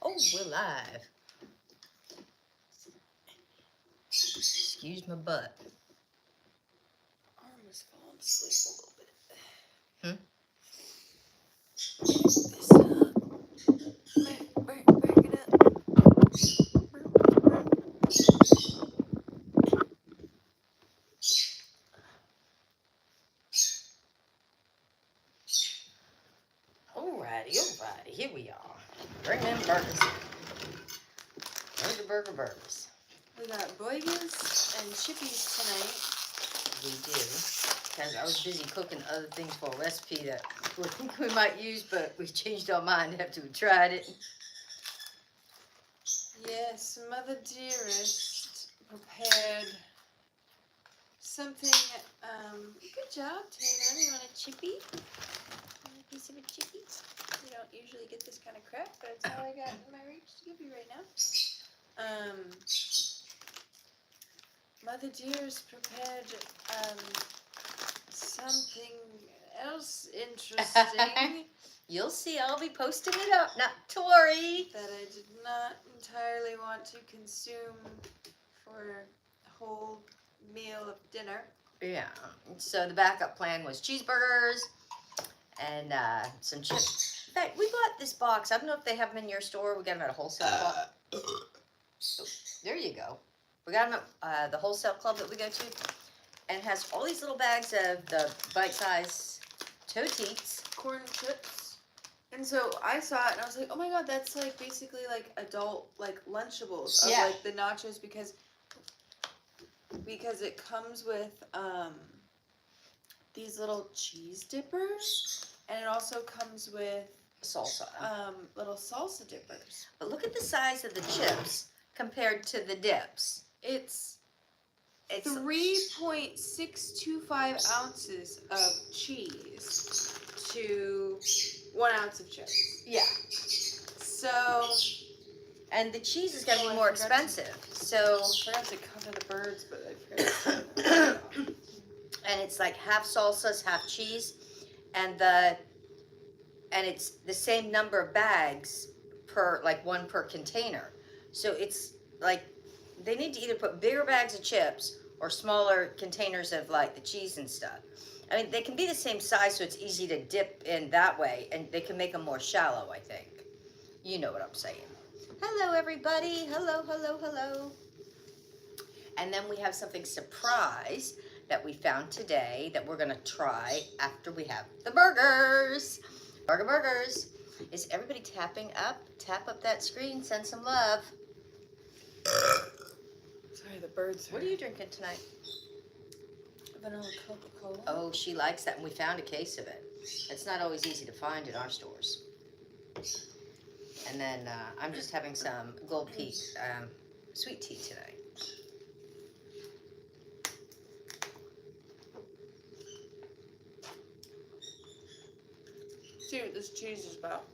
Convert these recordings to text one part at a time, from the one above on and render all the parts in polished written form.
Oh, we're live. Excuse my butt. Arm was falling asleep a little bit. Back it up. Alrighty, here we are. Bring them burgers. Burgers. We got boigas and chippies tonight. We do. Because I was busy cooking other things for a recipe that we think we might use, but we've changed our mind after we tried it. Yes, Mother Dearest prepared something. Good job, Tatum. You want a chippy? Want a piece of a chippy? We don't usually get this kind of crap, but it's all I got in my reach to give you right now. Mother Dearest prepared something else interesting. You'll see, I'll be posting it up, not to worry. That I did not entirely want to consume for a whole meal of dinner. Yeah, so the backup plan was cheeseburgers and some chips. In fact, we bought this box. I don't know if they have them in your store. We got them at a wholesale club. Oh, there you go. We got them at the wholesale club that we go to. And it has all these little bags of the bite-sized Toteats. Corn chips. And so I saw it and I was like, oh my god, that's like basically like adult like Lunchables of like the nachos because it comes with these little cheese dippers and it also comes with salsa. Little salsa dippers. But look at the size of the chips compared to the dips. It's 3.625 ounces of cheese to 1 ounce of chips. Yeah. So. And the cheese is going to be more expensive. So. I forgot to cover the birds, but I forgot. And it's like half salsas, half cheese, and it's the same number of bags per, like one per container. So it's like they need to either put bigger bags of chips or smaller containers of like the cheese and stuff. I mean, they can be the same size, so it's easy to dip in that way, and they can make them more shallow, I think. You know what I'm saying. Hello, everybody. Hello, hello, hello. And then we have something surprise that we found today that we're going to try after we have the burgers. Burgers. Is everybody tapping up? Tap up that screen. Send some love. Sorry, the birds. What are you drinking tonight? Vanilla Coca-Cola. Oh, she likes that, and we found a case of it. It's not always easy to find in our stores. And then I'm just having some Gold Peak sweet tea today. See what this cheese is about.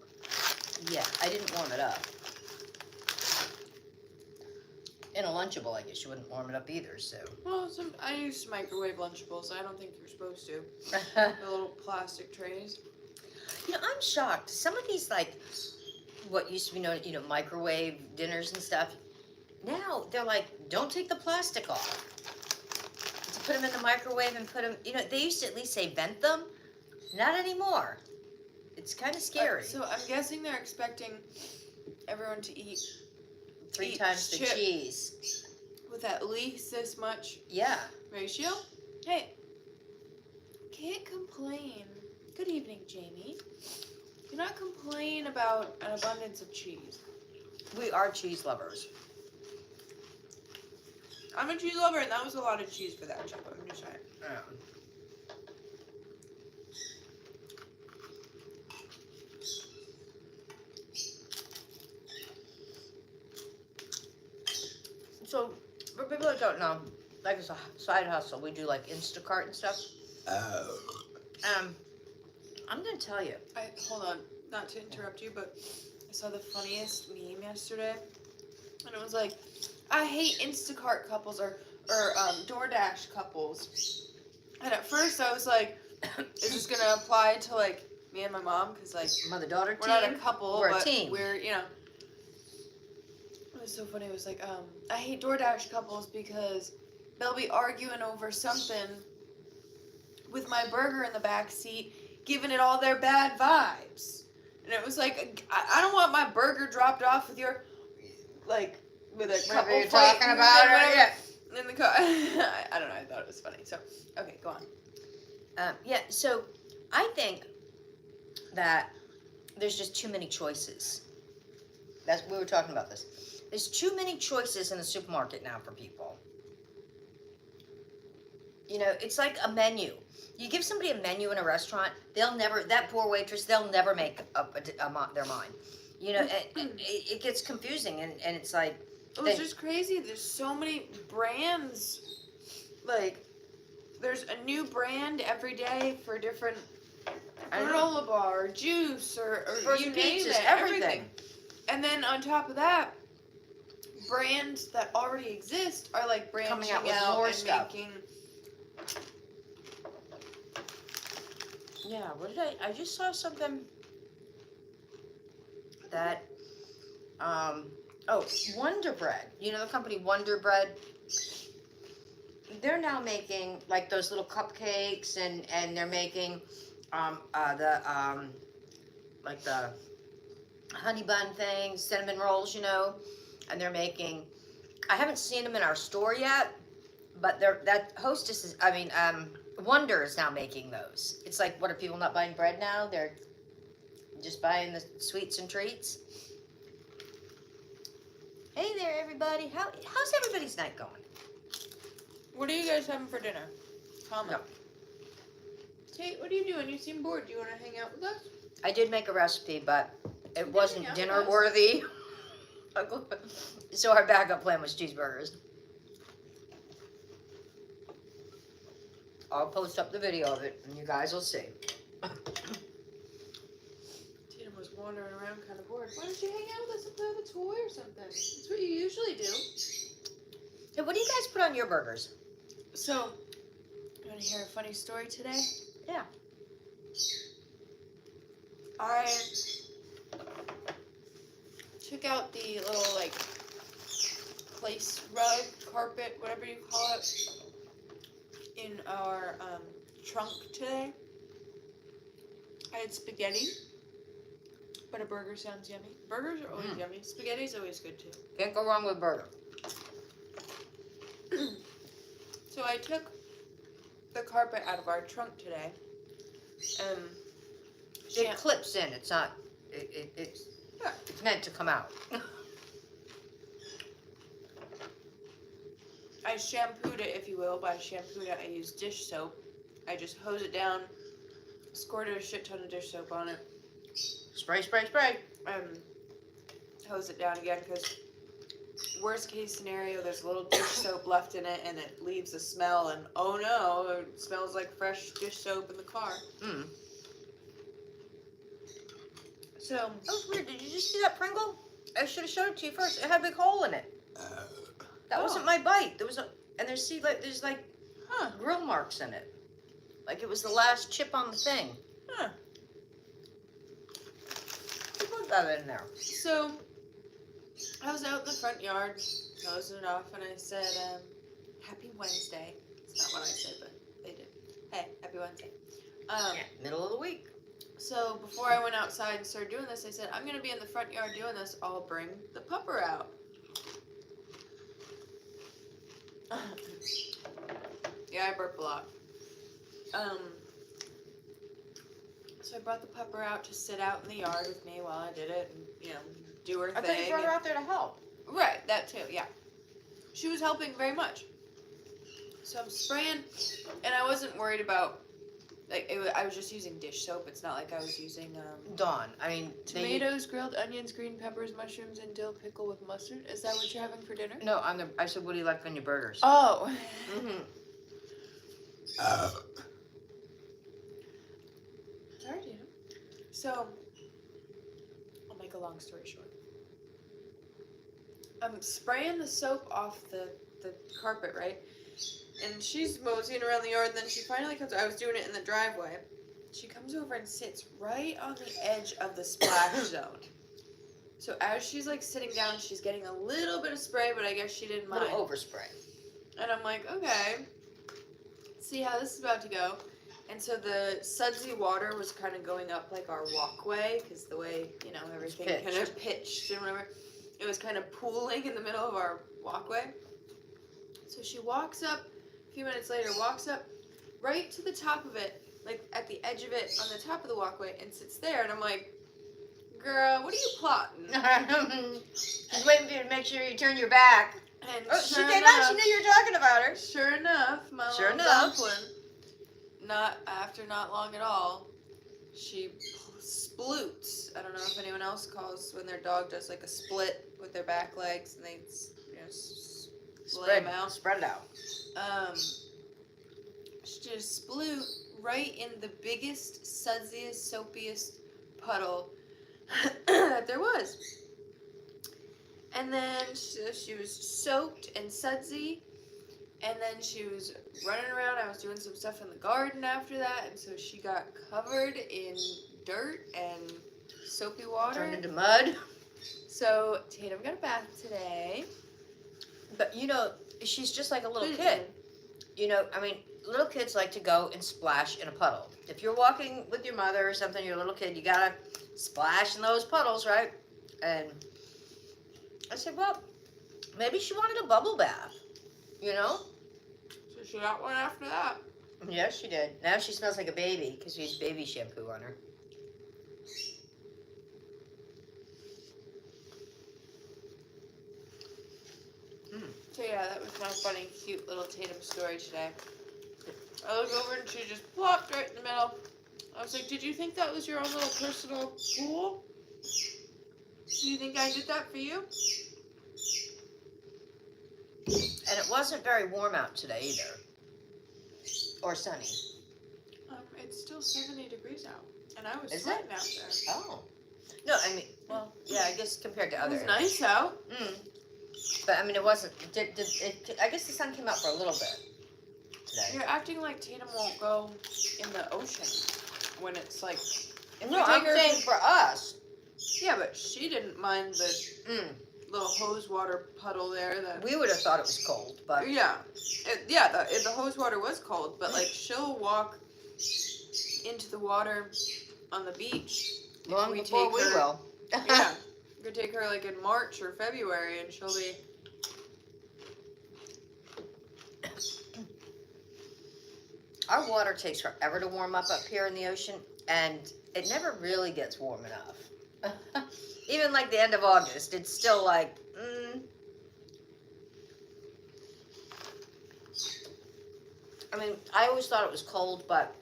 Yeah, I didn't warm it up. In a Lunchable, I guess you wouldn't warm it up either, so. Well, I use microwave Lunchables. I don't think you're supposed to. The little plastic trays. You know, I'm shocked. Some of these, like, what used to be known, microwave dinners and stuff, now they're like, don't take the plastic off. To put them in the microwave and put them, they used to at least say vent them. Not anymore. It's kind of scary. So I'm guessing they're expecting everyone to eat 3 times the cheese. With at least this much ratio. Hey, can't complain. Good evening, Jamie. Do not complain about an abundance of cheese. We are cheese lovers. I'm a cheese lover, and that was a lot of cheese for that chip. I'm just saying. So, for people that don't know, like it's a side hustle. We do like Instacart and stuff. I'm gonna tell you. Hold on, not to interrupt you, but I saw the funniest meme yesterday, and it was like, I hate Instacart couples or DoorDash couples. And at first I was like, is this gonna apply to like me and my mom? Because like Mother-daughter we're team. not a couple, We're but a team. we're was so funny. It was like, I hate DoorDash couples because they'll be arguing over something with my burger in the back seat, giving it all their bad vibes. And it was like, I don't want my burger dropped off with your, like, with a couple you're fight talking about it, yeah. in the car. I don't know. I thought it was funny. So, okay, go on. Yeah, so I think that there's just too many choices. We were talking about this. There's too many choices in the supermarket now for people. You know, it's like a menu. You give somebody a menu in a restaurant, that poor waitress, they'll never make up their mind. You know, it gets confusing, and it's like... It's just crazy. There's so many brands. Like, there's a new brand every day for different granola bar, or juice, or you name it, everything. And then on top of that, brands that already exist are like branching Coming out with out more and stuff. making. Yeah, what did I just saw something that, Wonder Bread. You know the company Wonder Bread? They're now making like those little cupcakes, and they're making like the honey bun things, cinnamon rolls, you know, and they're making, I haven't seen them in our store yet, but Wonder is now making those. It's like, what, are people not buying bread now? They're just buying the sweets and treats. Hey there, everybody. How's everybody's night going? What are you guys having for dinner? Comment. No. Tate, what are you doing? You seem bored. Do you want to hang out with us? I did make a recipe, but it You wasn't hang out dinner with us. worthy. So our backup plan was cheeseburgers. I'll post up the video of it, and you guys will see. Tatum was wandering around kind of bored. Why don't you hang out with us and play with a toy or something? That's what you usually do. Hey, what do you guys put on your burgers? So, you want to hear a funny story today? Yeah. I took out the little, like, place rug, carpet, whatever you call it, in our trunk today. I had spaghetti, but a burger sounds yummy. Burgers are always yummy. Spaghetti's always good too. Can't go wrong with burger. So I took the carpet out of our trunk today, and It clips in. It's not. It's meant to come out. I shampooed it, if you will. By shampooed it, I used dish soap. I just hose it down, squirted a shit ton of dish soap on it, Spray, spray, spray. hose it down again, because worst case scenario, there's a little dish soap left in it and it leaves a smell, and oh no, it smells like fresh dish soap in the car. Mm. So, That was weird. Did you just see that Pringle? I should have showed it to you first. It had a big hole in it. That wasn't my bite. There's grill marks in it. Like it was the last chip on the thing. huh. Who put that in there? So, I was out in the front yard, nosing it off, and I said, Happy Wednesday. It's not what I said, but they did. Hey, Happy Wednesday. Middle of the week. So, before I went outside and started doing this, I said, I'm going to be in the front yard doing this. I'll bring the pupper out. Yeah, I burp a lot. So I brought the pupper out to sit out in the yard with me while I did it and, do her thing. I thought you brought her out there to help. Right, that too, yeah. She was helping very much. So I'm spraying, and I wasn't worried about, I was just using dish soap. It's not like I was using, Dawn. I mean, tomatoes, grilled onions, green peppers, mushrooms, and dill pickle with mustard. Is that what you're having for dinner? No, I said, what do you like on your burgers? Oh. Mm-hmm. Sorry, Tatum. So, I'll make a long story short. I'm spraying the soap off the carpet, right? And she's moseying around the yard, and then she finally comes. I was doing it in the driveway. She comes over and sits right on the edge of the splash zone. So as she's like sitting down, she's getting a little bit of spray, but I guess she didn't A mind. little overspray. And I'm like, okay, see how this is about to go. And so the sudsy water was kind of going up like our walkway, because the way, you know, everything kind of pitched and whatever. It was kind of pooling in the middle of our walkway. So she walks up, a few minutes later, walks up right to the top of it, like at the edge of it on the top of the walkway, and sits there. And I'm like, girl, what are you plotting? She's waiting for you to make sure you turn your back. And She came out. She knew you were talking about her. Sure enough, my little dumpling, not long at all, she sploots. I don't know if anyone else calls when their dog does like a split with their back legs and they, you know, spread them out. Spread it out. She just sploot right in the biggest, sudsiest, soapiest puddle that there was. And then she was soaked and sudsy, and then she was running around. I was doing some stuff in the garden after that, and so she got covered in dirt and soapy water. Turned into mud. So Tatum got a bath today. But you know, she's just like a little kid. You know, I mean, little kids like to go and splash in a puddle. If you're walking with your mother or something, you're a little kid, you gotta splash in those puddles, right? And I said, well, maybe she wanted a bubble bath, you know? So she got one after that. Yes, she did. Now she smells like a baby because we used baby shampoo on her. So yeah, that was my funny, cute little Tatum story today. I look over and she just plopped right in the middle. I was like, did you think that was your own little personal pool? Do you think I did that for you? And it wasn't very warm out today either. Or sunny. It's still 70 degrees out. And I was Is sweating it? out there. Oh. No, I mean, well, yeah, I guess compared to It others. was nice out. But I mean, it wasn't. I guess the sun came out for a little bit today. You're acting like Tatum won't go in the ocean when it's like. No, I'm saying for us. Yeah, but she didn't mind the little hose water puddle there. That We would have thought it was cold, but yeah, the hose water was cold, but like she'll walk into the water on the beach. long before we will. Yeah, you could take her like in March or February, and she'll be. Our water takes forever to warm up here in the ocean, and it never really gets warm enough. Even like the end of August, it's still like, I mean, I always thought it was cold, but,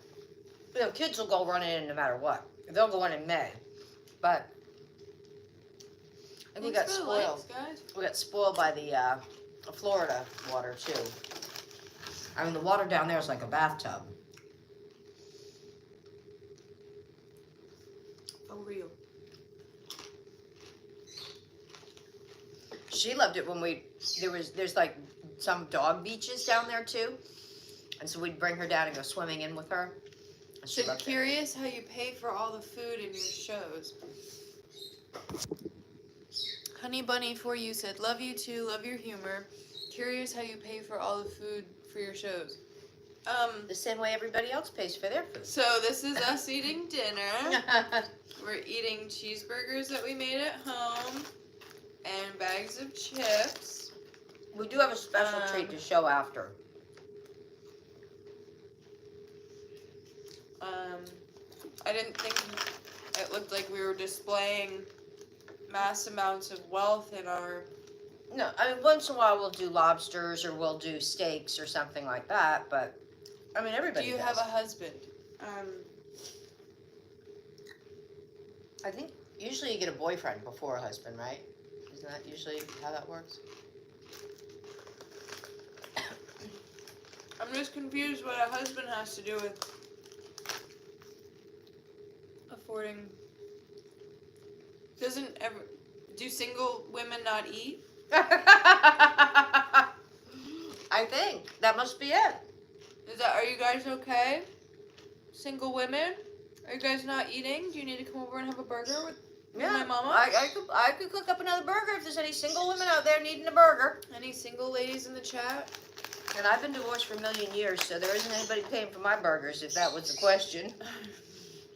you know, kids will go running in no matter what. They'll go in May, but I think we got spoiled. We got spoiled by the Florida water, too. I mean, the water down there is like a bathtub. For real. She loved it when there's like some dog beaches down there too. And so we'd bring her down and go swimming in with her. And she So loved curious how you pay for all the food in your shows. Honey Bunny for you said, love you too, love your humor. Curious how you pay for all the food for your shows. The same way everybody else pays for their food. So this is us eating dinner. We're eating cheeseburgers that we made at home and bags of chips. We do have a special treat to show after. I didn't think it looked like we were displaying mass amounts of wealth in our... No, I mean, once in a while we'll do lobsters or we'll do steaks or something like that, but, I mean, everybody Do you does. have a husband? I think usually you get a boyfriend before a husband, right? Isn't that usually how that works? I'm just confused what a husband has to do with affording... Do single women not eat? I think that must be it. Are you guys okay? Single women? Are you guys not eating? Do you need to come over and have a burger Yeah, my mama. I could cook up another burger if there's any single women out there needing a burger. Any single ladies in the chat? And I've been divorced for a million years, so there isn't anybody paying for my burgers, if that was the question.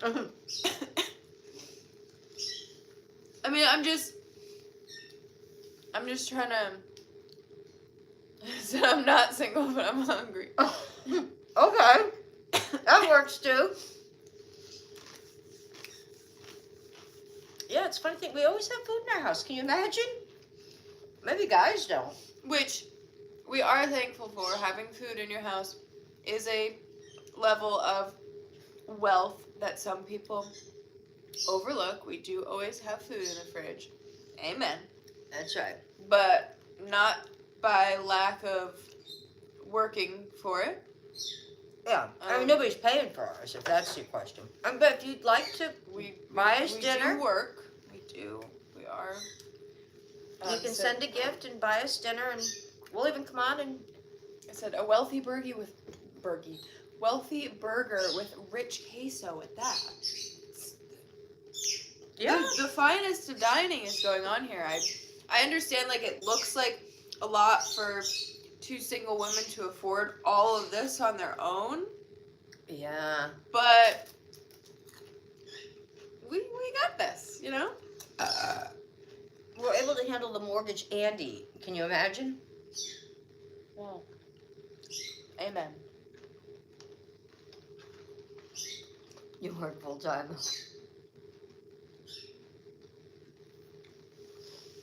I mean, I'm just trying to. So I'm not single, but I'm hungry. Okay, that works too. Yeah, it's a funny thing. We always have food in our house. Can you imagine? Maybe guys don't. Which we are thankful for. Having food in your house is a level of wealth that some people overlook. We do always have food in the fridge. Amen. That's right. But not by lack of working for it. Yeah, I mean, nobody's paying for ours, if that's your question. But if you'd like to buy us dinner. We do work. We do. We are. You can send a gift and buy us dinner, and we'll even come on and... I said a wealthy burger with rich queso at that. Yeah. The finest of dining is going on here. I understand, like, it looks like a lot for two single women to afford all of this on their own. Yeah. But we got this, you know? We're able to handle the mortgage and eat. Can you imagine? Well, amen. You work full time.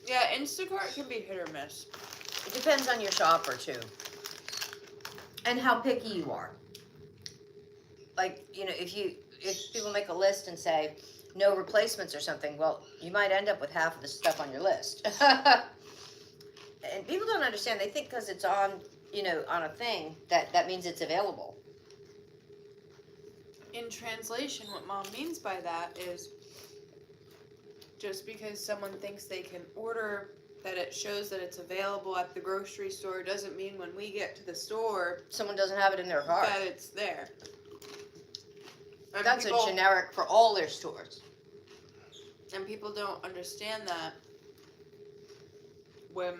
Yeah, Instacart can be hit or miss. It depends on your shopper too. And how picky you are. Like, you know, if people make a list and say no replacements or something, well, you might end up with half of the stuff on your list. And people don't understand. They think because it's on, you know, on a thing that means it's available. In translation, what Mom means by that is just because someone thinks they can order that it shows that it's available at the grocery store doesn't mean when we get to the store Someone doesn't have it in their cart. that it's there. And That's a generic for all their stores. And people don't understand that when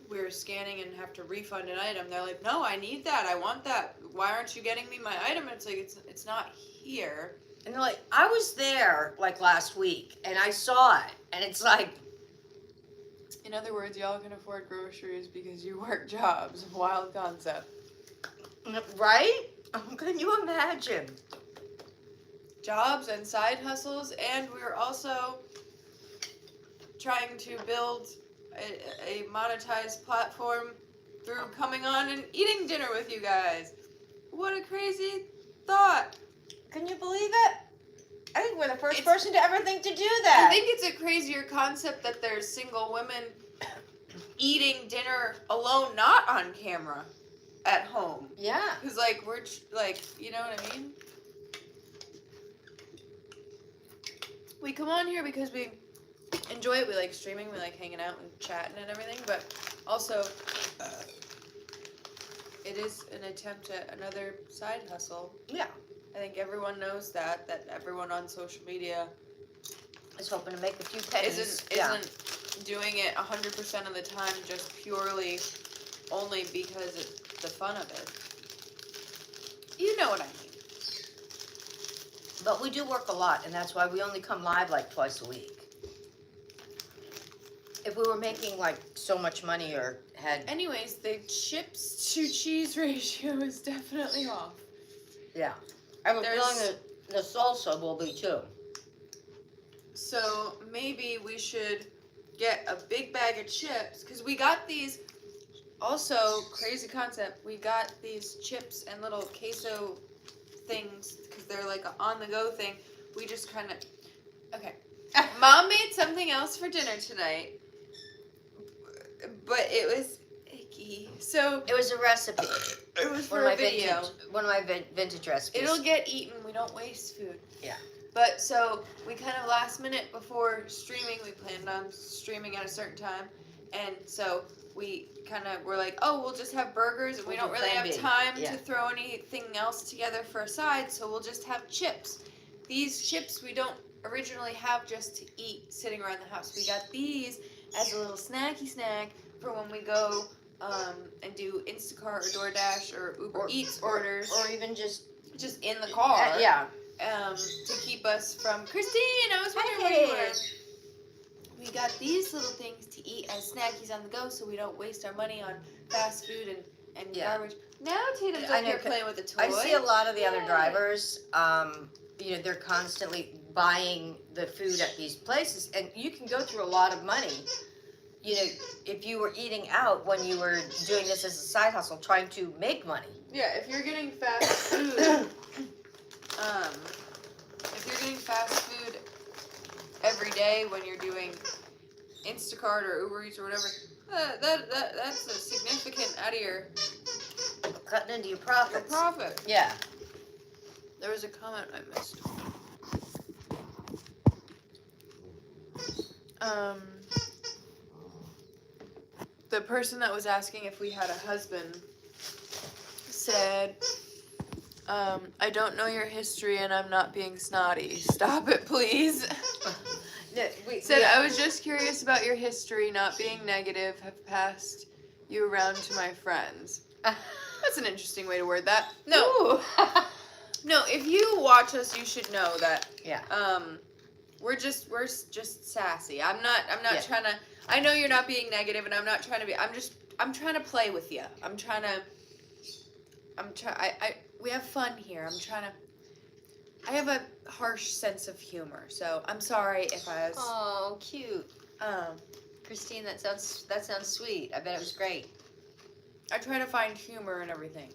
we're scanning and have to refund an item, they're like, no, I need that. I want that. Why aren't you getting me my item? It's like, it's not here. And they're like, I was there like last week and I saw it. And it's like, In other words, y'all can afford groceries because you work jobs. Wild concept. right? Can you imagine? Jobs and side hustles, and we're also trying to build a monetized platform through coming on and eating dinner with you guys. What a crazy thought. Can you believe it? I think we're the first person to ever think to do that. I think it's a crazier concept that there's single women eating dinner alone, not on camera, at home. Yeah. Because, like, we're, like, you know what I mean? We come on here because we enjoy it. We like streaming. We like hanging out and chatting and everything. But also, it is an attempt at another side hustle. Yeah. I think everyone knows that everyone on social media Is hoping to make a few pennies. isn't doing it 100% of the time just purely only because it's the fun of it. You know what I mean. But we do work a lot, and that's why we only come live like twice a week. If we were making like so much money or had... Anyways, the chips to cheese ratio is definitely off. Yeah. I have a feeling that the salsa will be too. So maybe we should get a big bag of chips, because we got these, also crazy concept, we got these chips and little queso things, because they're like an on-the-go thing. We just kind of, okay. Mom made something else for dinner tonight, but it was icky. So It was a recipe. it was for a video. One of my vintage recipes. It'll get eaten. We don't waste food. Yeah. But so we kind of last minute before streaming, we planned on streaming at a certain time, and so we kind of were like, oh, we'll just have burgers, and we don't really have time to throw anything else together for a side, so we'll just have chips. These chips we don't originally have just to eat sitting around the house. We got these as a little snacky snack for when we go and do Instacart or DoorDash or Uber Eats orders, or even just in the car. yeah. To keep us from Christine. I was wondering where you were. We got these little things to eat as snackies on the go, so we don't waste our money on fast food and garbage. Now Tatum's up here playing with a toy. I see a lot of the other drivers. You know, they're constantly buying the food at these places, and you can go through a lot of money. You know, if you were eating out when you were doing this as a side hustle, trying to make money. Yeah, if you're getting fast food, every day when you're doing Instacart or Uber Eats or whatever, that's a significant out of your Cutting into your profits. profit. Yeah. There was a comment I missed. The person that was asking if we had a husband said, I don't know your history and I'm not being snotty. Stop it, please. I was just curious about your history, not being negative, have passed you around to my friends. That's an interesting way to word that. No. No, if you watch us, you should know that. Yeah. We're just sassy. I'm not trying to. I know you're not being negative, and I'm not trying to be. I'm trying to play with you. We have fun here. I have a harsh sense of humor, so I'm sorry if I was. Oh, cute. Christine, that sounds sweet. I bet it was great. I try to find humor in everything.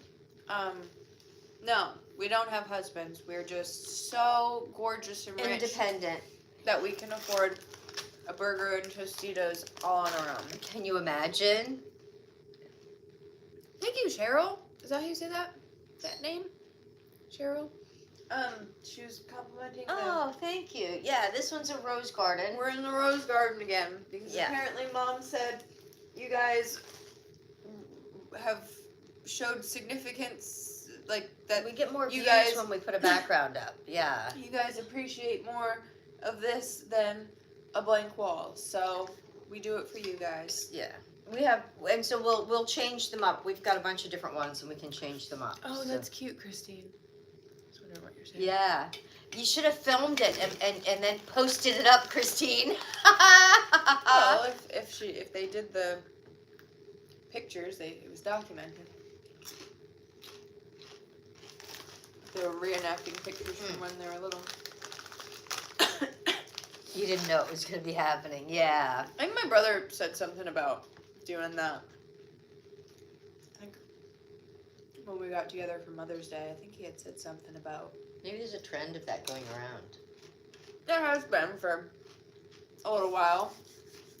No, we don't have husbands. We're just so gorgeous and rich. Independent. That we can afford a burger and Tostitos all on our own. Can you imagine? Thank you, Cheryl. Is that how you say that? That name? Cheryl? She was complimenting Oh, thank you. Yeah, this one's a rose garden. We're in the rose garden again. Because apparently Mom said you guys have showed significance, like that. We get more views when we put a background up. Yeah. You guys appreciate more of this than a blank wall. So we do it for you guys. Yeah. We have, and so we'll change them up. We've got a bunch of different ones, and we can change them up. Oh, that's cute, Christine. That's what you're saying. Yeah. You should have filmed it and then posted it up, Christine. Well, if they did the pictures, it was documented. They were reenacting pictures from when they were little. You didn't know it was going to be happening. Yeah. I think my brother said something about doing that. I think when we got together for Mother's Day, I think he had said something about. Maybe there's a trend of that going around. There has been for a little while.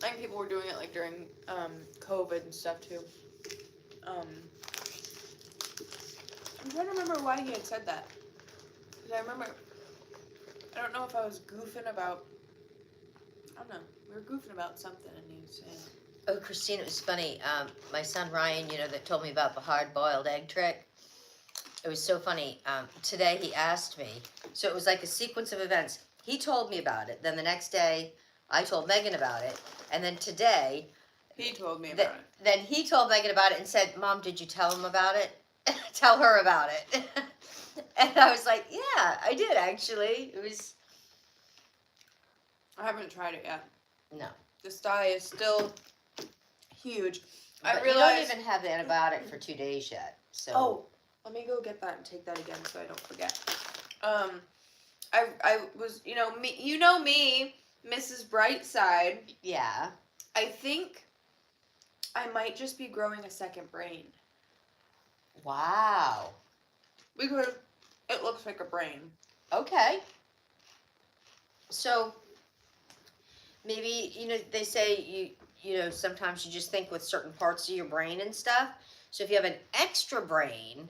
I think people were doing it like during COVID and stuff too. I'm trying to remember why he had said that. Because I don't know if I was goofing about. I don't know. We were goofing about something, and he was saying. Oh, Christine, it was funny. My son Ryan, that told me about the hard-boiled egg trick. It was so funny. Today he asked me. So it was like a sequence of events. He told me about it. Then the next day, I told Megan about it. And then today, he told me about it. Then he told Megan about it and said, "Mom, did you tell him about it? Tell her about it." And I was like, "Yeah, I did actually." It was. I haven't tried it yet. No. The sty is still huge. But I realized you don't even have the antibiotic for 2 days yet. So. Oh, let me go get that and take that again so I don't forget. I was, me, Mrs. Brightside. Yeah. I think I might just be growing a second brain. Wow. Because it looks like a brain. Okay. So, maybe, they say sometimes you just think with certain parts of your brain and stuff. So if you have an extra brain,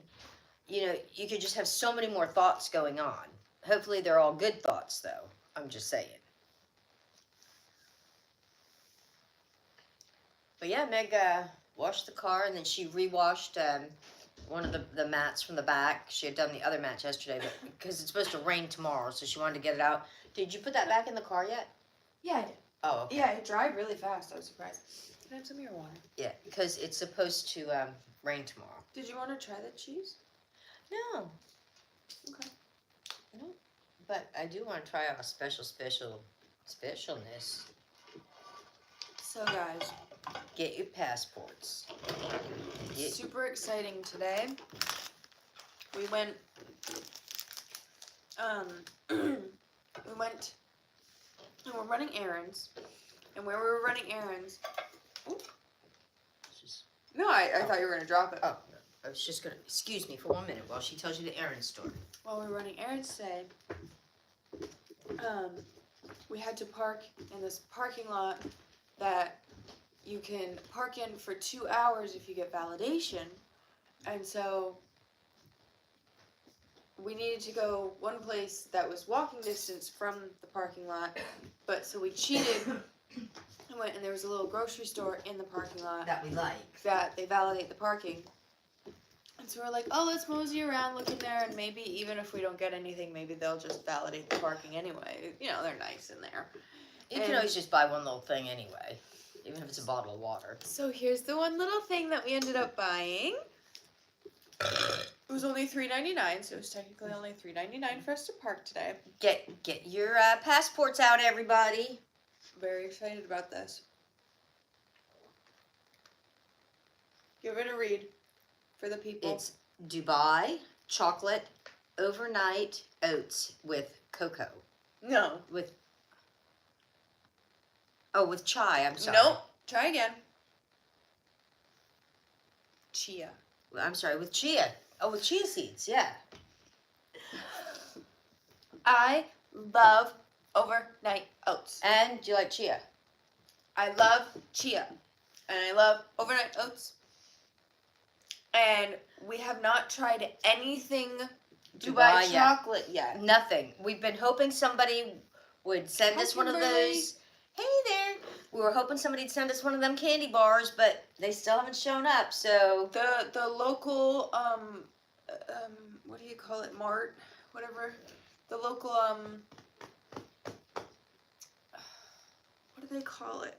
you could just have so many more thoughts going on. Hopefully they're all good thoughts, though. I'm just saying. But yeah, Meg washed the car, and then she re-washed one of the mats from the back. She had done the other mats yesterday, but because it's supposed to rain tomorrow, so she wanted to get it out. Did you put that back in the car yet? Yeah, I did. Oh, okay. Yeah, it dried really fast. I was surprised. Can I have some of your water? Yeah, because it's supposed to rain tomorrow. Did you want to try the cheese? No. Okay. No. But I do want to try out a specialness. So guys, Get your passports. super exciting today. We went, and we're running errands, and where we were running errands, no, I thought you were gonna drop it. Oh, no. I was just gonna, excuse me for 1 minute while she tells you the errand story. While we were running errands today, we had to park in this parking lot that you can park in for 2 hours if you get validation. And so we needed to go one place that was walking distance from the parking lot, but so we cheated and went, and there was a little grocery store in the parking lot That we like. that they validate the parking. And so we're like, oh, let's mosey around, look in there, and maybe even if we don't get anything, maybe they'll just validate the parking anyway. You know, they're nice in there. You can always just buy one little thing anyway, even if it's a bottle of water. So here's the one little thing that we ended up buying. It was only $3.99, so it was technically only $3.99 for us to park today. Get your passports out, everybody. Very excited about this. Give it a read for the people. It's Dubai chocolate overnight oats with cocoa. No. With chai, I'm sorry. Nope. Try again. Chia. I'm sorry, with chia. Oh, with chia seeds, yeah. I love overnight oats. And do you like chia? I love chia. And I love overnight oats. And we have not tried anything Dubai chocolate yet. Nothing. We've been hoping somebody would send us one of those. Hey there. We were hoping somebody'd send us one of them candy bars, but they still haven't shown up, so. The local, what do you call it, mart? Whatever. The local, what do they call it?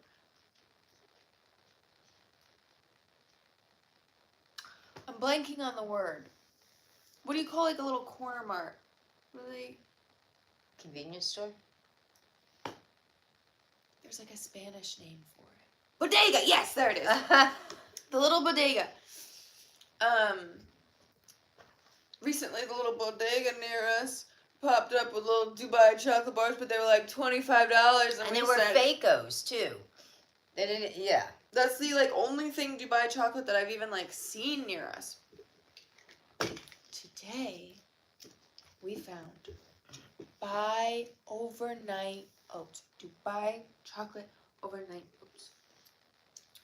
I'm blanking on the word. What do you call like a little corner mart? What do they? Convenience store? There's like a Spanish name for it. Bodega! Yes, there it is. The little bodega. Recently the little bodega near us popped up with little Dubai chocolate bars, but they were like $25. And they were Fakos, too. They didn't, yeah. That's the like only thing Dubai chocolate that I've even like seen near us. Today, we found buy overnight oats. Dubai chocolate overnight oats.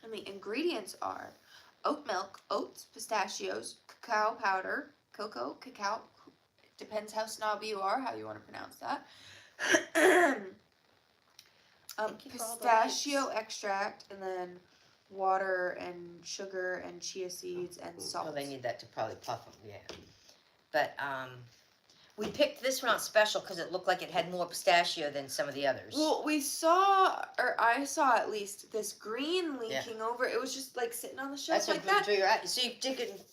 And the ingredients are oat milk, oats, pistachios, cacao powder, cocoa, cacao. Depends how snobby you are, how you want to pronounce that. Pistachio extract, and then water and sugar and chia seeds and salt. Well, they need that to probably puff them, yeah. But, we picked this one out special because it looked like it had more pistachio than some of the others. Well, we saw, or I saw at least, this green leaking over. It was just like sitting on the shelf like that. Drew your eye. So you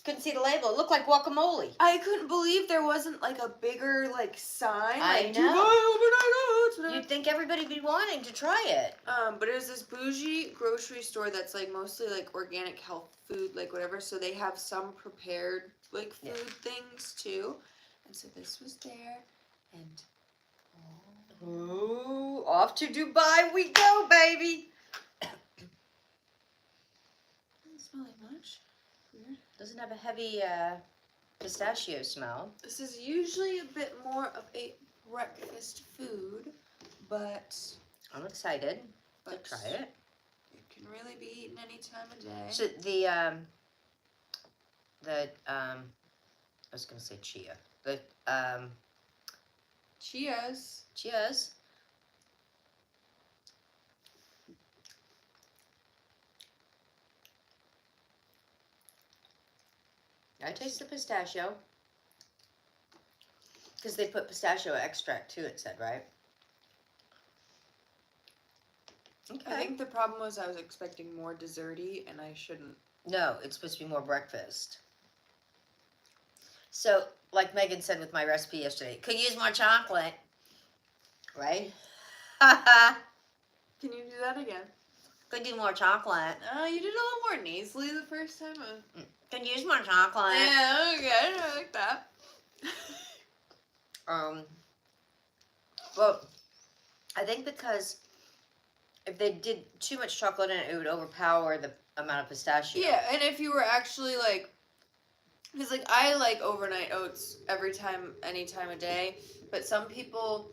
couldn't see the label. It looked like guacamole. I couldn't believe there wasn't like a bigger like sign. I like, know. Dubai overnight oats, whatever. You'd think everybody'd be wanting to try it. But it was this bougie grocery store that's like mostly like organic health food, like whatever. So they have some prepared like food things too. And so this was there, and ooh, off to Dubai we go, baby. doesn't smell like much. Weird. Doesn't have a heavy pistachio smell. This is usually a bit more of a breakfast food, but I'm excited to try it. It can really be eaten any time of day. So I was gonna say chia. The Cheers. I taste the pistachio. Because they put pistachio extract too, it said, right? Okay. I think the problem was I was expecting more desserty, and I shouldn't. No, it's supposed to be more breakfast. So, like Megan said with my recipe yesterday, could use more chocolate, right? Can you do that again? Could do more chocolate. You did a little more nasally the first time. Could use more chocolate. Yeah, okay, I like that. Well, I think because if they did too much chocolate in it, it would overpower the amount of pistachio. Yeah, and if you were actually like, because like I like overnight oats every time, any time of day, but some people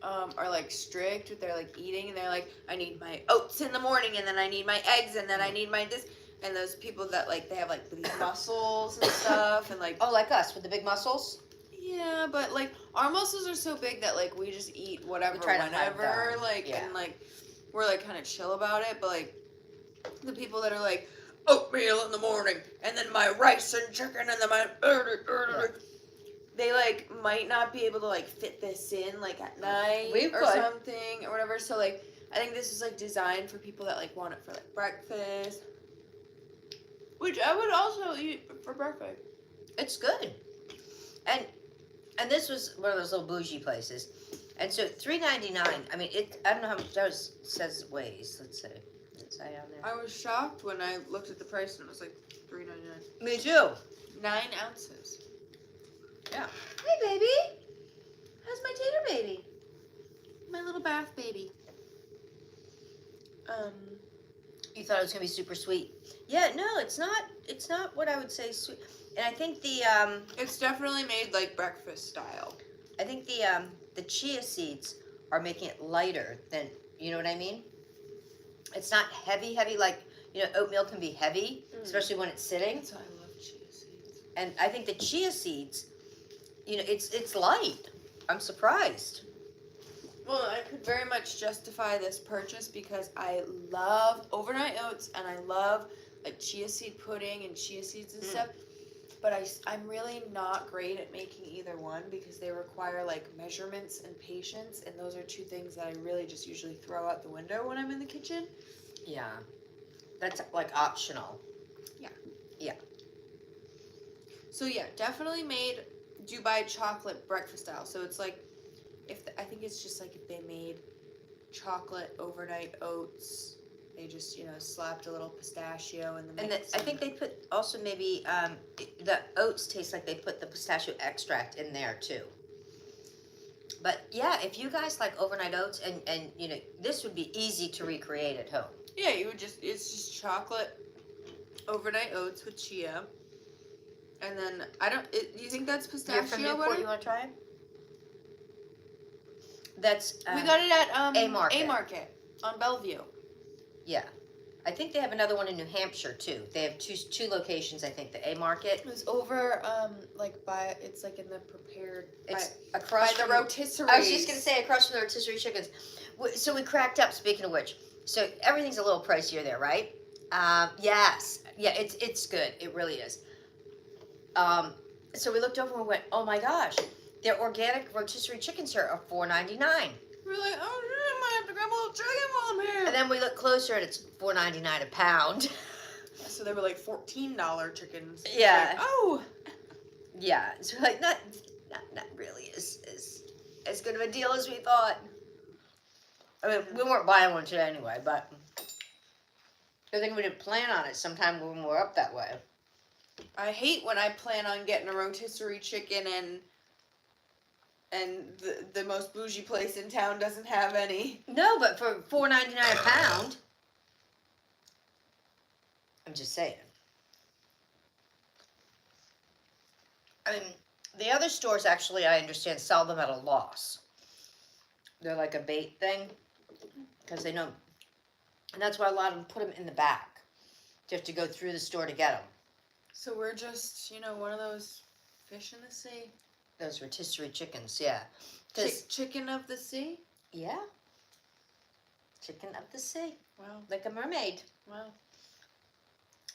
are like strict with their like eating, and they're like, I need my oats in the morning, and then I need my eggs, and then I need my this, and those people that like they have like these muscles and stuff, and like Oh, like us with the big muscles. yeah, but like our muscles are so big that like we just eat whatever, We try to hide whenever, them. like Yeah. and like we're like kind of chill about it, but like the people that are like oatmeal in the morning and then my rice and chicken and then my they like might not be able to like fit this in like at night We or could. something or whatever. So like I think this is like designed for people that like want it for like breakfast, which I would also eat for breakfast. It's good. And this was one of those little bougie places. And so $3.99. I mean, I don't know how much that says it weighs. Let's see. Does it say on there? I was shocked when I looked at the price and it was like $3.99. Me too. 9 ounces. Yeah. Hey, baby. How's my tater baby? My little bath baby. You thought it was gonna be super sweet. Yeah, no, it's not. It's not what I would say sweet. And I think It's definitely made like breakfast style. I think the chia seeds are making it lighter than, you know what I mean? It's not heavy like, you know, oatmeal can be heavy, especially when it's sitting. That's why I love chia seeds. And I think the chia seeds, you know, it's light. I'm surprised. Well, I could very much justify this purchase because I love overnight oats and I love like chia seed pudding and chia seeds and stuff. But I'm really not great at making either one because they require like measurements and patience, and those are two things that I really just usually throw out the window when I'm in the kitchen. Yeah. That's like optional. So yeah, definitely made Dubai chocolate breakfast style. So it's like I think it's just like if they made chocolate overnight oats, they just, you know, slapped a little pistachio in the And mix. I think they put also maybe the oats taste like they put the pistachio extract in there too. But yeah, if you guys like overnight oats and you know, this would be easy to recreate at home. Yeah, it's just chocolate overnight oats with chia. And then do you think that's pistachio You're from Newport, butter? you want to try it? That's We got it at A Market. A Market on Bellevue. Yeah. I think they have another one in New Hampshire too. They have two locations, I think. The A Market. It was over it's like in the prepared It's by across the from rotisserie. I was just gonna say across from the rotisserie chickens. So we cracked up. Speaking of which, so everything's a little pricier there, right? Yes. Yeah, it's good. It really is. So we looked over and went, oh my gosh, their organic rotisserie chickens here are $4.99. We're like, oh shit, I might have to grab a little chicken while I'm here. And then we look closer and it's $4.99 a pound. So they were like $14 chickens. Yeah. Like, oh. Yeah. So like not really as good of a deal as we thought. I mean, we weren't buying one today anyway, but I think we didn't plan on it sometime when we were up that way. I hate when I plan on getting a rotisserie chicken and the most bougie place in town doesn't have any. No, but for $4.99 a pound, I'm just saying. I mean, the other stores actually, I understand, sell them at a loss. They're like a bait thing because they know, and that's why a lot of them put them in the back. You have to go through the store to get them. So we're just, you know, one of those fish in the sea. Those rotisserie chickens, yeah. Chicken of the sea? Yeah. Chicken of the sea. Wow. Like a mermaid. Wow.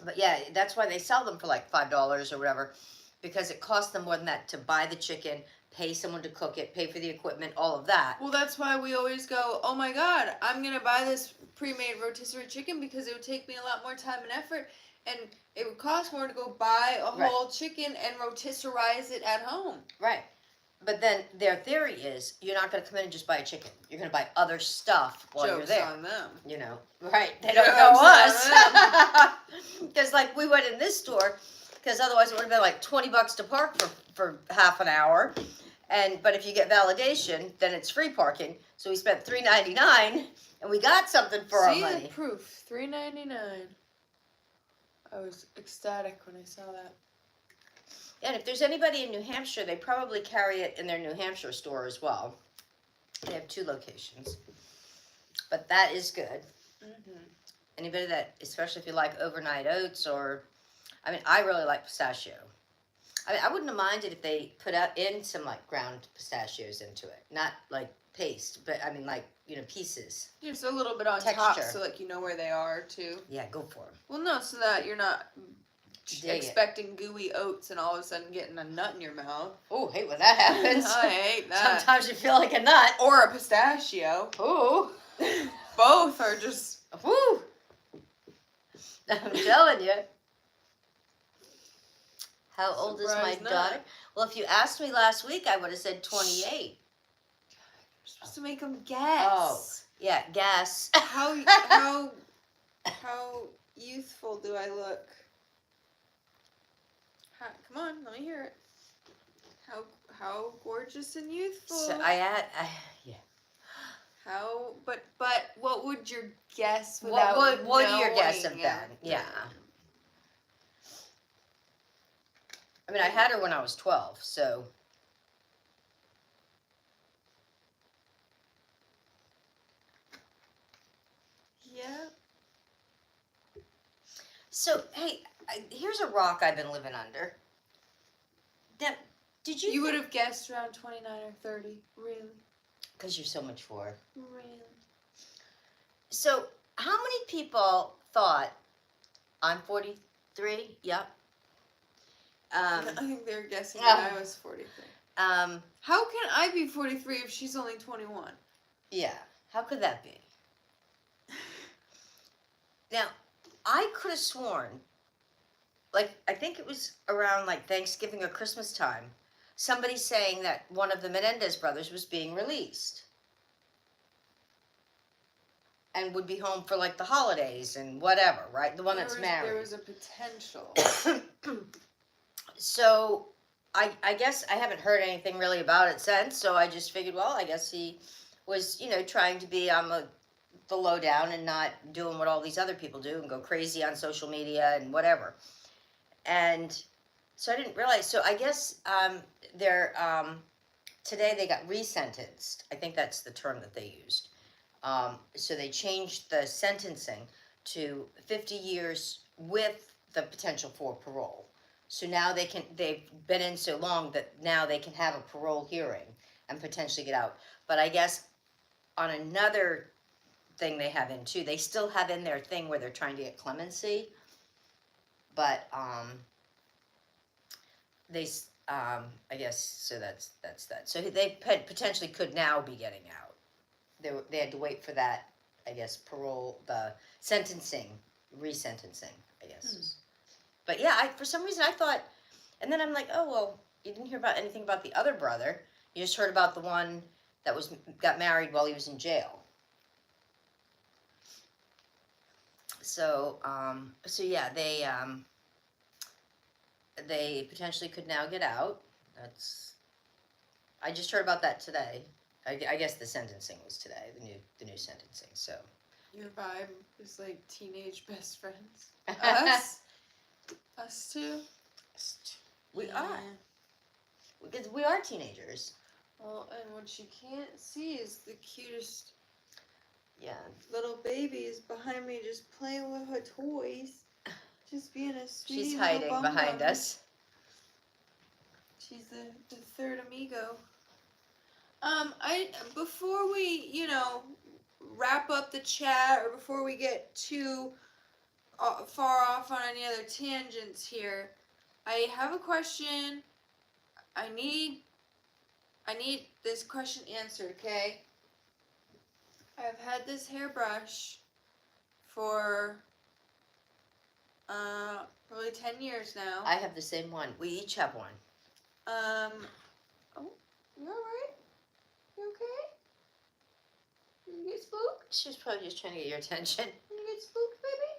But yeah, that's why they sell them for like $5 or whatever, because it costs them more than that to buy the chicken, pay someone to cook it, pay for the equipment, all of that. Well, that's why we always go, oh my God, I'm going to buy this pre-made rotisserie chicken because it would take me a lot more time and effort, and it would cost more to go buy a whole chicken and rotisserize it at home. Right. But then their theory is you're not going to come in and just buy a chicken. You're going to buy other stuff while Jokes you're there. on them. You know, right? They Jokes don't know on us. Because like we went in this store, because otherwise it would have been like $20 to park for half an hour. But if you get validation, then it's free parking. So we spent $3.99 and we got something for our money. See the proof, $3.99. I was ecstatic when I saw that. And if there's anybody in New Hampshire, they probably carry it in their New Hampshire store as well. They have 2 locations. But that is good. Mm-hmm. Anybody that, especially if you like overnight oats or, I mean, I really like pistachio. I mean, I wouldn't have minded if they put in some like ground pistachios into it. Not like paste, but I mean like, you know, pieces. Just a little bit on top so like you know where they are too. Yeah, go for them. Well, no, so that you're not expecting gooey oats and all of a sudden getting a nut in your mouth. Oh, hate when that happens. I hate that. Sometimes you feel like a nut. Or a pistachio. Ooh. Both are just... Woo. I'm telling you. How old is my daughter? Well, if you asked me last week, I would have said 28. You're supposed to make them guess. Oh, yeah, guess. How youthful do I look? Come on, let me hear it. How gorgeous and youthful. So yeah. How, but what would your guess What would your guess have knowing been? Yeah. I mean, I had her when I was 12, so. Yeah. So, hey, here's a rock I've been living under. Now, did you? You would have guessed around 29 or 30, really? Because you're so much for. Really? So, how many people thought I'm 43? Yep. I think they were guessing that I was 43. How can I be 43 if she's only 21? Yeah. How could that be? Now, I could have sworn, like, I think it was around, like, Thanksgiving or Christmas time, somebody saying that one of the Menendez brothers was being released. And would be home for, like, the holidays and whatever, right? The one that's married. There was a potential. So, I guess I haven't heard anything really about it since, so I just figured, well, I guess he was, you know, trying to be on the lowdown and not doing what all these other people do and go crazy on social media and whatever. And so I didn't realize. So I guess today they got resentenced. I think that's the term that they used. So they changed the sentencing to 50 years with the potential for parole. So now they've been in so long that now they can have a parole hearing and potentially get out. But I guess on another thing they have in too, they still have in their thing where they're trying to get clemency. But I guess so that's that. So they potentially could now be getting out. They had to wait for that, I guess, parole, the resentencing, I guess. But yeah, for some reason I thought, and then I'm like, oh, well, you didn't hear about anything about the other brother. You just heard about the one that got married while he was in jail. So yeah, they potentially could now get out. I just heard about that today. I guess the sentencing was today, the new sentencing. So your vibe is like teenage best friends. Us too. We are. Because we are teenagers. Well, and what you can't see is the cutest little baby is behind me just playing with her toys. Just being a sweetie. She's hiding behind us. She's the third amigo. Before we, wrap up the chat or before we get too far off on any other tangents here. I have a question. I need this question answered, okay? I've had this hairbrush for probably 10 years now. I have the same one. We each have one. Oh, you alright? You okay? You get spooked? She was probably just trying to get your attention. You get spooked, baby?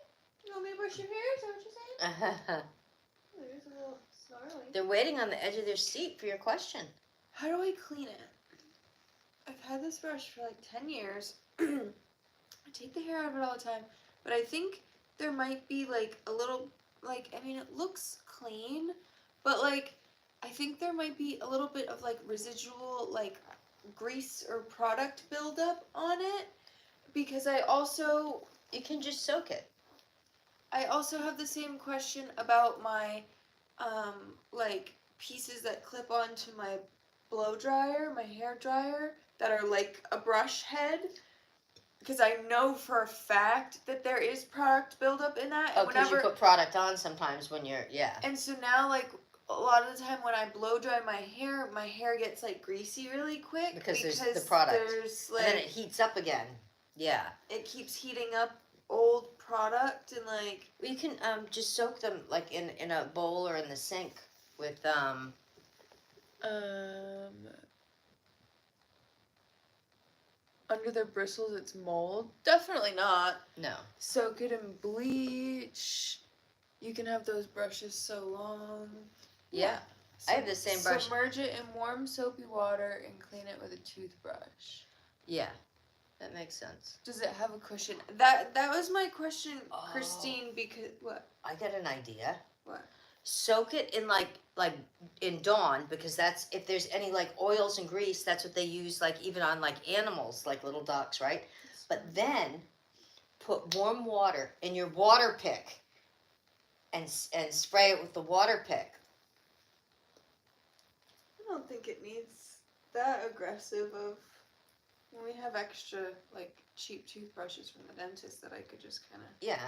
You want me to brush your hair? Is that what you're saying? There's a little snarly. They're waiting on the edge of their seat for your question. How do I clean it? I've had this brush for like 10 years. I take the hair out of it all the time, but I think there might be like a little, like, I mean, it looks clean, but like, I think there might be a little bit of like residual like grease or product buildup on it, because You can just soak it. I also have the same question about my like pieces that clip onto my blow dryer, my hair dryer, that are like a brush head, because I know for a fact that there is product buildup in that. Oh, because you put product on sometimes when you're, yeah. And so now, like, a lot of the time when I blow dry my hair gets like greasy really quick Because there's the product. There's, like, And then it heats up again. Yeah. it keeps heating up old product, and like You can just soak them like in a bowl or in the sink with under their bristles it's mold. Definitely not. no. Soak it in bleach. You can have those brushes so long. Yeah. I have the same brush. Submerge it in warm soapy water and clean it with a toothbrush. Yeah. That makes sense. Does it have a cushion? That was my question, Oh. Christine, because what? I got an idea. What? Soak it in like in Dawn, because that's, if there's any like oils and grease, that's what they use, like even on like animals, like little ducks, right? But then put warm water in your water pick and spray it with the water pick. I don't think it needs that aggressive of. We have extra like cheap toothbrushes from the dentist that I could just kind of. Yeah,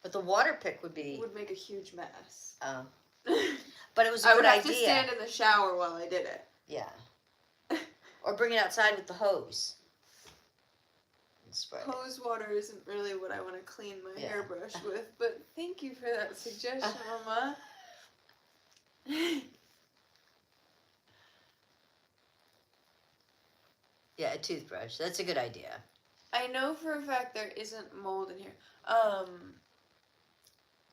but the water pick would be. Would make a huge mess. But it was a I good would have idea. to stand in the shower while I did it. Yeah. Or bring it outside with the hose. And spray it. Hose water isn't really what I want to clean my Yeah. hairbrush with, but thank you for that suggestion, Mama. Yeah, a toothbrush. That's a good idea. I know for a fact there isn't mold in here.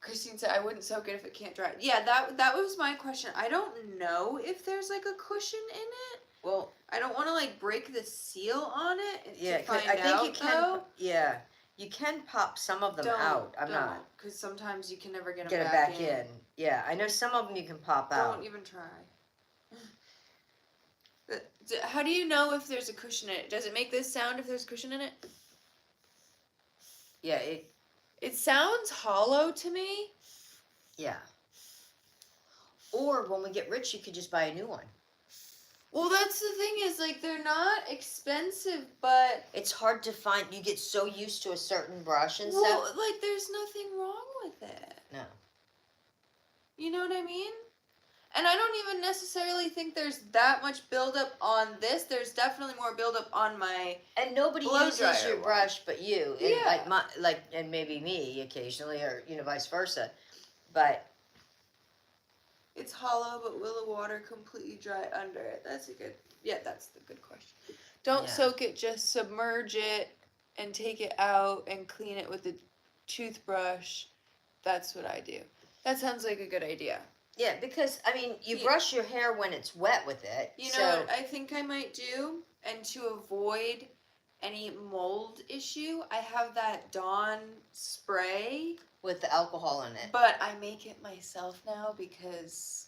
Christine said I wouldn't soak it if it can't dry. Yeah, that was my question. I don't know if there's like a cushion in it. Well, I don't want to like break the seal on it. yeah, to find I think out, you can. though. Yeah, you can pop some of them out. I'm not because sometimes you can never get get them it back in. Yeah, I know some of them you can pop out. Don't even try. How do you know if there's a cushion in it? Does it make this sound if there's a cushion in it? Yeah, It sounds hollow to me. yeah. Or when we get rich, you could just buy a new one. Well, that's the thing is, like, they're not expensive, but... It's hard to find. You get so used to a certain brush and Well, stuff. like, there's nothing wrong with it. No. You know what I mean? And I don't even necessarily think there's that much buildup on this. There's definitely more buildup on my... And nobody blow uses dryer your one. brush but you. And Yeah. And maybe me occasionally, or vice versa. But It's hollow, but will the water completely dry under it? That's the good question. Don't Yeah. soak it, just submerge it and take it out and clean it with a toothbrush. That's what I do. That sounds like a good idea. yeah, because I mean, you Yeah. brush your hair when it's wet with it. You so, know what I think I might do? And to avoid any mold issue, I have that Dawn spray. with the alcohol in it. But I make it myself now because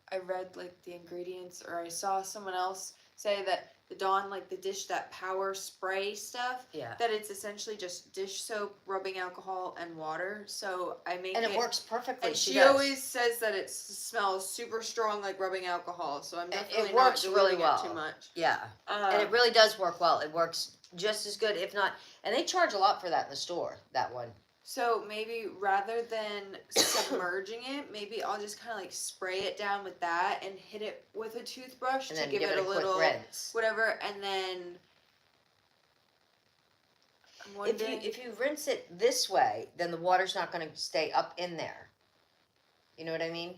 I read like the ingredients, or I saw someone else say that the Dawn, like the that power spray stuff, Yeah. that it's essentially just dish soap, rubbing alcohol, and water. So I make And it works perfectly. And she does. always says that it smells super strong like rubbing alcohol. So I'm definitely works not really diluting well. it too much. Yeah. And it really does work well. It works just as good, if not. And they charge a lot for that in the store, that one. So maybe rather than submerging it, maybe I'll just kind of like spray it down with that and hit it with a toothbrush And to then give it a quick little rinse. whatever, and then I'm wondering. If you rinse it this way, then the water's not going to stay up in there. You know what I mean?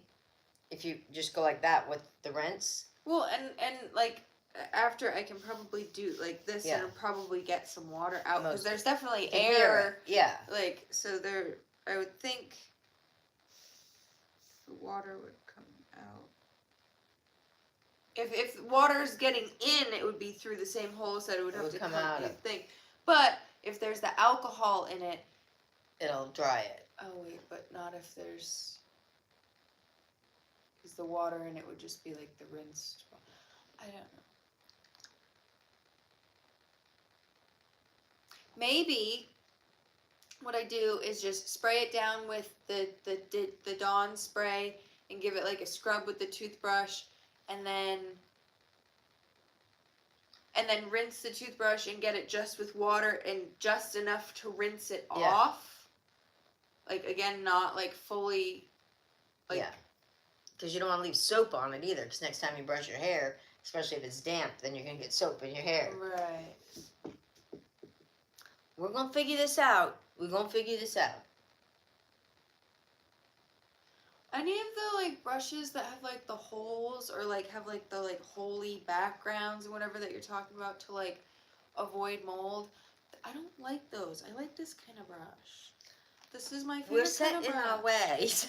If you just go like that with the rinse. Well, and like after I can probably do like this Yeah. and probably get some water out because Most- there's definitely can hear air. it. Yeah. Like so there, I would think the water would come out. If water's getting in, it would be through the same holes that it would have to come out. Thing. But if there's the alcohol in it, it'll dry it. Oh wait, but not if there's. Because the water in it would just be like the rinsed. I don't know. Maybe what I do is just spray it down with the Dawn spray and give it like a scrub with the toothbrush, and then rinse the toothbrush and get it just with water and just enough to rinse it off. Like again, not like fully. Like, yeah. Because you don't want to leave soap on it either. Because next time you brush your hair, especially if it's damp, then you're going to get soap in your hair. Right. We're going to figure this out. We're going to figure this out. Any of the like brushes that have like the holes or like have like the like holy backgrounds and whatever that you're talking about to like avoid mold, I don't like those. I like this kind of brush. This is my favorite We're set kind of in brush. our ways.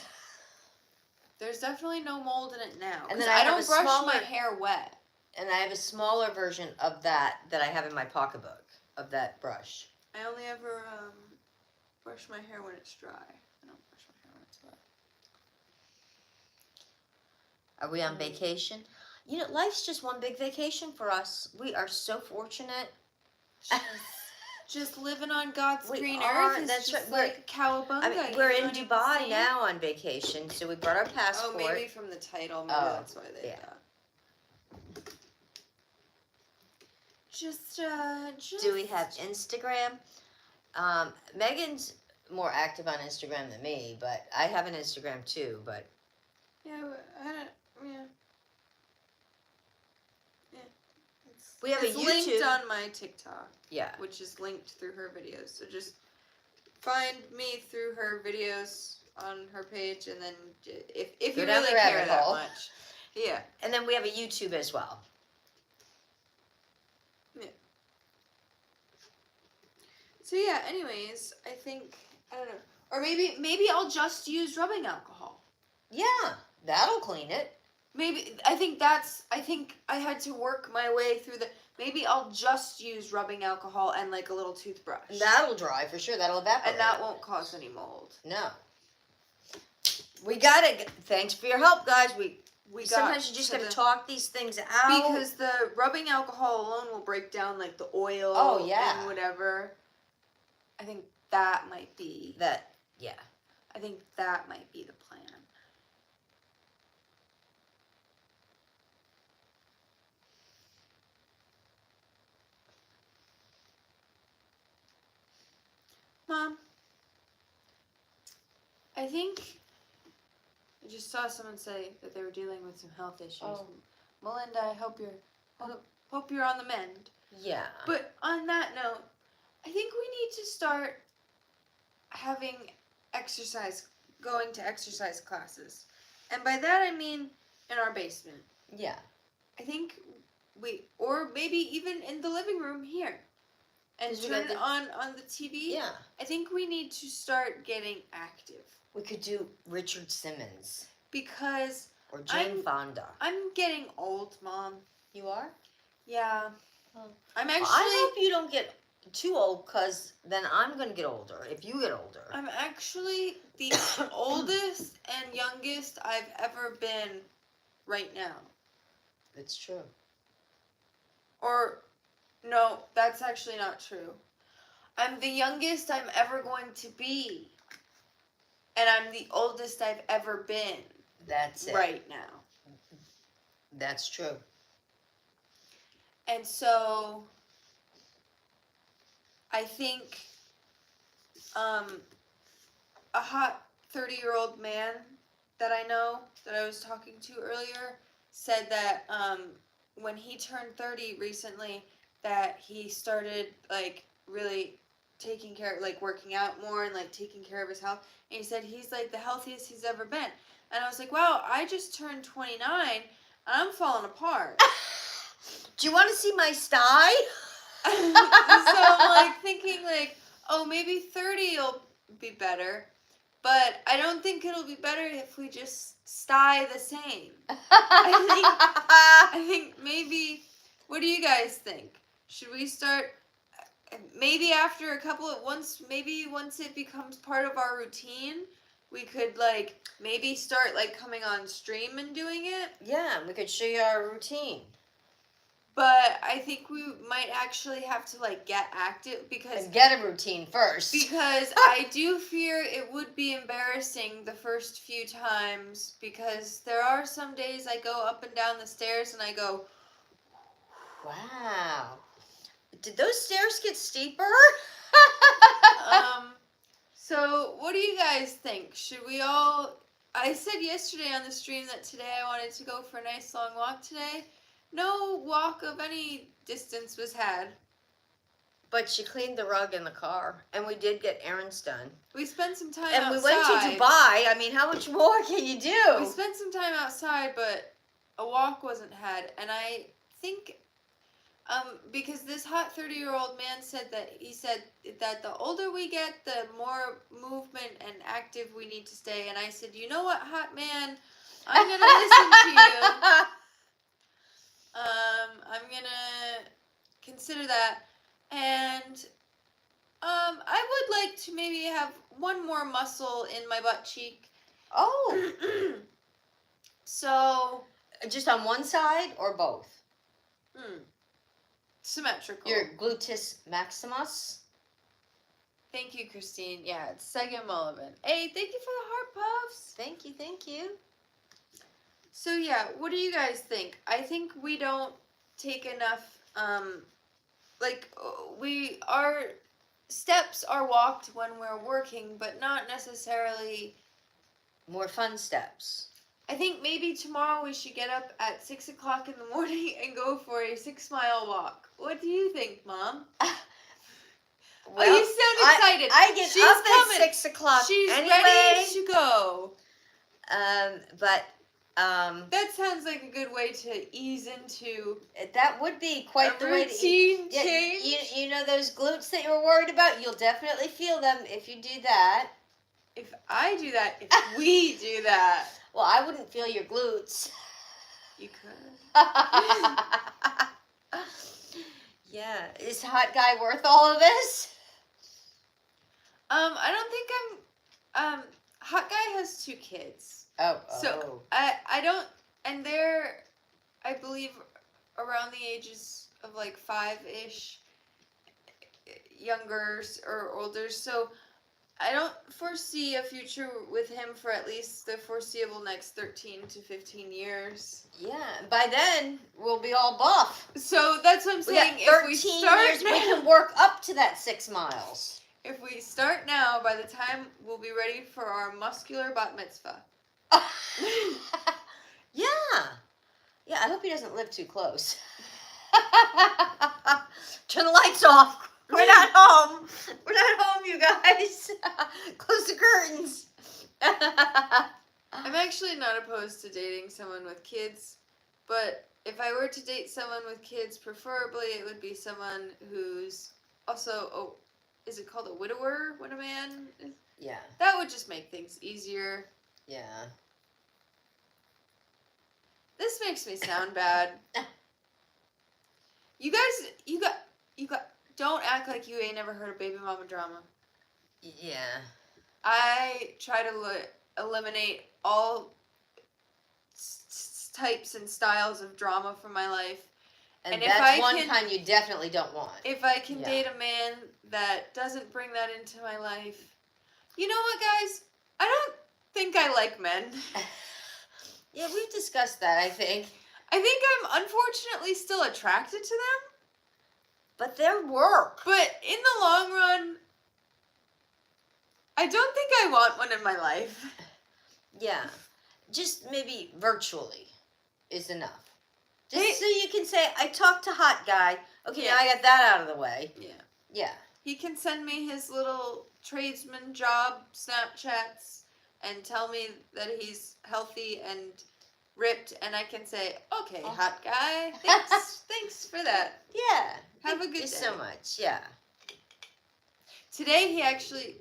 There's definitely no mold in it now. And then I have don't brush smaller, my hair wet. And I have a smaller version of that I have in my pocketbook, of that brush. I only ever brush my hair when it's dry. I don't brush my hair when it's wet. Are we on vacation? You know, life's just one big vacation for us. We are so fortunate. Just living on God's green are, earth is that's just right. like cowabunga. I mean, we're in Dubai now on vacation, so we brought our passport. Oh, maybe from the title. Maybe that's why they thought. Just. Do we have Instagram? Megan's more active on Instagram than me, but I have an Instagram too. But yeah, I don't. Yeah. We have it's a YouTube. linked on my TikTok. Yeah. Which is linked through her videos. So just find me through her videos on her page, and then if you really care that much. Yeah. And then we have a YouTube as well. Yeah. So yeah, anyways, I think, I don't know. Or maybe I'll just use rubbing alcohol. Yeah, that'll clean it. Maybe, I think I had to work my way through maybe I'll just use rubbing alcohol and like a little toothbrush. And that'll dry for sure, that'll evaporate. And that won't cause any mold. No. We got it. Thanks for your help, guys. We sometimes you just gotta talk these things out. Because the rubbing alcohol alone will break down like the oil and whatever. I think that might be. I think that might be the plan. Mom, I think I just saw someone say that they were dealing with some health issues. Oh. Melinda, I hope you're on the mend. Yeah. But on that note, I think we need to start having going to exercise classes. And by that I mean in our basement. Yeah. I think or maybe even in the living room here. And turn it on the TV. Yeah. I think we need to start getting active. We could do Richard Simmons. Because or Jane Fonda. I'm getting old, Mom. You are? Yeah. Oh. I'm actually. I hope you don't get too old, because then I'm going to get older if you get older. I'm actually the oldest and youngest I've ever been right now. It's true. Or, no, that's actually not true. I'm the youngest I'm ever going to be. And I'm the oldest I've ever been. That's it. Right now. That's true. And so, I think, hot 30-year-old man that I know, that I was talking to earlier, said that when he turned 30 recently, that he started like really taking care, like working out more and like taking care of his health. And he said he's like the healthiest he's ever been. And I was like, wow, I just turned 29 and I'm falling apart. Do you want to see my sty? So I'm like thinking like, oh, maybe 30 will be better. But I don't think it'll be better if we just sty the same. I think maybe, what do you guys think? Should we start, maybe after a couple of, once it becomes part of our routine, we could like maybe start like coming on stream and doing it? Yeah, we could show you our routine. But I think we might actually have to like get active because And get a routine first. Because I do fear it would be embarrassing the first few times, because there are some days I go up and down the stairs and I go, wow. Did those stairs get steeper? So what do you guys think? Should we all, I said yesterday on the stream that today I wanted to go for a nice long walk today. No walk of any distance was had. But she cleaned the rug in the car, and we did get errands done. We spent some time and outside. And we went to Dubai. I mean, how much more can you do? We spent some time outside, but a walk wasn't had. And I think, because this hot 30-year-old man said that the older we get, the more movement and active we need to stay. And I said, you know what, hot man, I'm going to listen to you. I'm going to consider that. And I would like to maybe have one more muscle in my butt cheek. Oh. So. Just on one side or both? Symmetrical. Your gluteus maximus? Thank you, Christine. Yeah, it's Second Mullivan. Hey, thank you for the heart puffs. Thank you, thank you. So yeah, what do you guys think? I think we don't take enough, our steps are walked when we're working, but not necessarily more fun steps. I think maybe tomorrow we should get up at 6 o'clock in the morning and go for a 6-mile walk. What do you think, Mom? Well, you sound excited. I get She's up coming. at 6 o'clock She's anyway. ready to go. That sounds like a good way to ease into. That would be quite the way to routine change. You know those glutes that you were worried about? You'll definitely feel them if you do that. If I do that, if we do that. Well, I wouldn't feel your glutes. You could. Yeah. Is hot guy worth all of this? I don't think I'm. Hot guy has 2 kids. Oh. So I don't, and they're, I believe, around the ages of like 5-ish, younger or older. So I don't foresee a future with him for at least the foreseeable next 13 to 15 years. Yeah, by then we'll be all buff. So that's what I'm saying. We got 13 years, we can work up to that 6 miles. If we start now, by the time we'll be ready for our muscular bat mitzvah. Yeah. Yeah, I hope he doesn't live too close. Turn the lights off. We're not home. We're not home, you guys. Close the curtains. I'm actually not opposed to dating someone with kids, but if I were to date someone with kids, preferably it would be someone who's also, is it called a widower when a man is? Yeah. That would just make things easier. Yeah. This makes me sound bad. You guys, don't act like you ain't never heard of baby mama drama. Yeah. I try to eliminate all types and styles of drama from my life. And that's one kind you definitely don't want. If I can date a man that doesn't bring that into my life. You know what, guys? I don't think I like men. Yeah, we've discussed that, I think. I think I'm unfortunately still attracted to them. But their work. But in the long run, I don't think I want one in my life. Yeah. Just maybe virtually is enough. Just Hey- so you can say, I talked to hot guy. Okay, Yeah. now I got that out of the way. Yeah. Yeah. He can send me his little tradesman job Snapchats and tell me that he's healthy and ripped, and I can say, okay, Oh. hot guy, thanks for that. Yeah. Have a Thank good you day. so much. Yeah. Today he actually,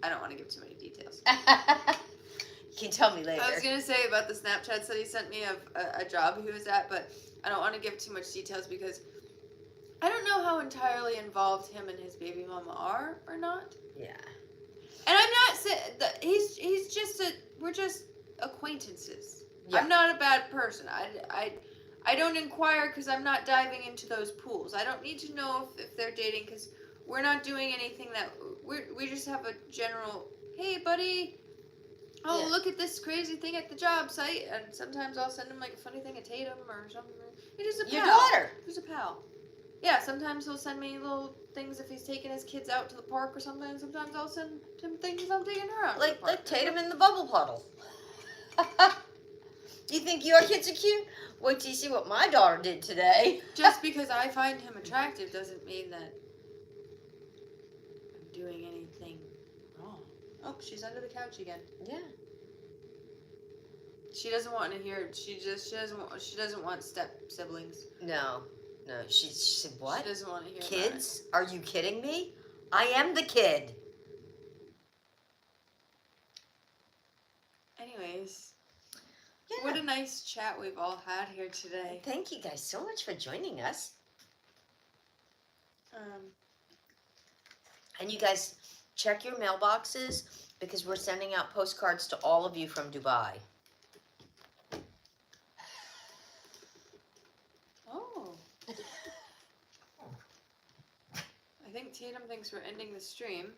I don't want to give too many details. You can tell me later. I was going to say about the Snapchats that he sent me of a job he was at, but I don't want to give too much details because I don't know how entirely involved him and his baby mama are or not. Yeah. And I'm not saying that he's just we're just acquaintances. Yeah. I'm not a bad person. I don't inquire because I'm not diving into those pools. I don't need to know if they're dating because we're not doing anything that we just have a general, hey buddy, oh Yeah. look at this crazy thing at the job site, and sometimes I'll send him like a funny thing at Tatum or something. It is a pal. Your daughter. Who's a pal. Yeah, sometimes he'll send me little things if he's taking his kids out to the park or something. And sometimes I'll send him things if I'm taking her out. Like to the park. Tatum in the bubble puddle. You think your kids are cute? Wait till you see what my daughter did today. Just because I find him attractive doesn't mean that I'm doing anything wrong. Oh, she's under the couch again. Yeah. She doesn't want to hear. She doesn't want step siblings. No. No. She said what? She doesn't want to hear Kids? Are you kidding me? I am the kid. About it. Anyways, Yeah. what a nice chat we've all had here today. Thank you guys so much for joining us. And you guys check your mailboxes because we're sending out postcards to all of you from Dubai. Oh. I think Tatum thinks we're ending the stream.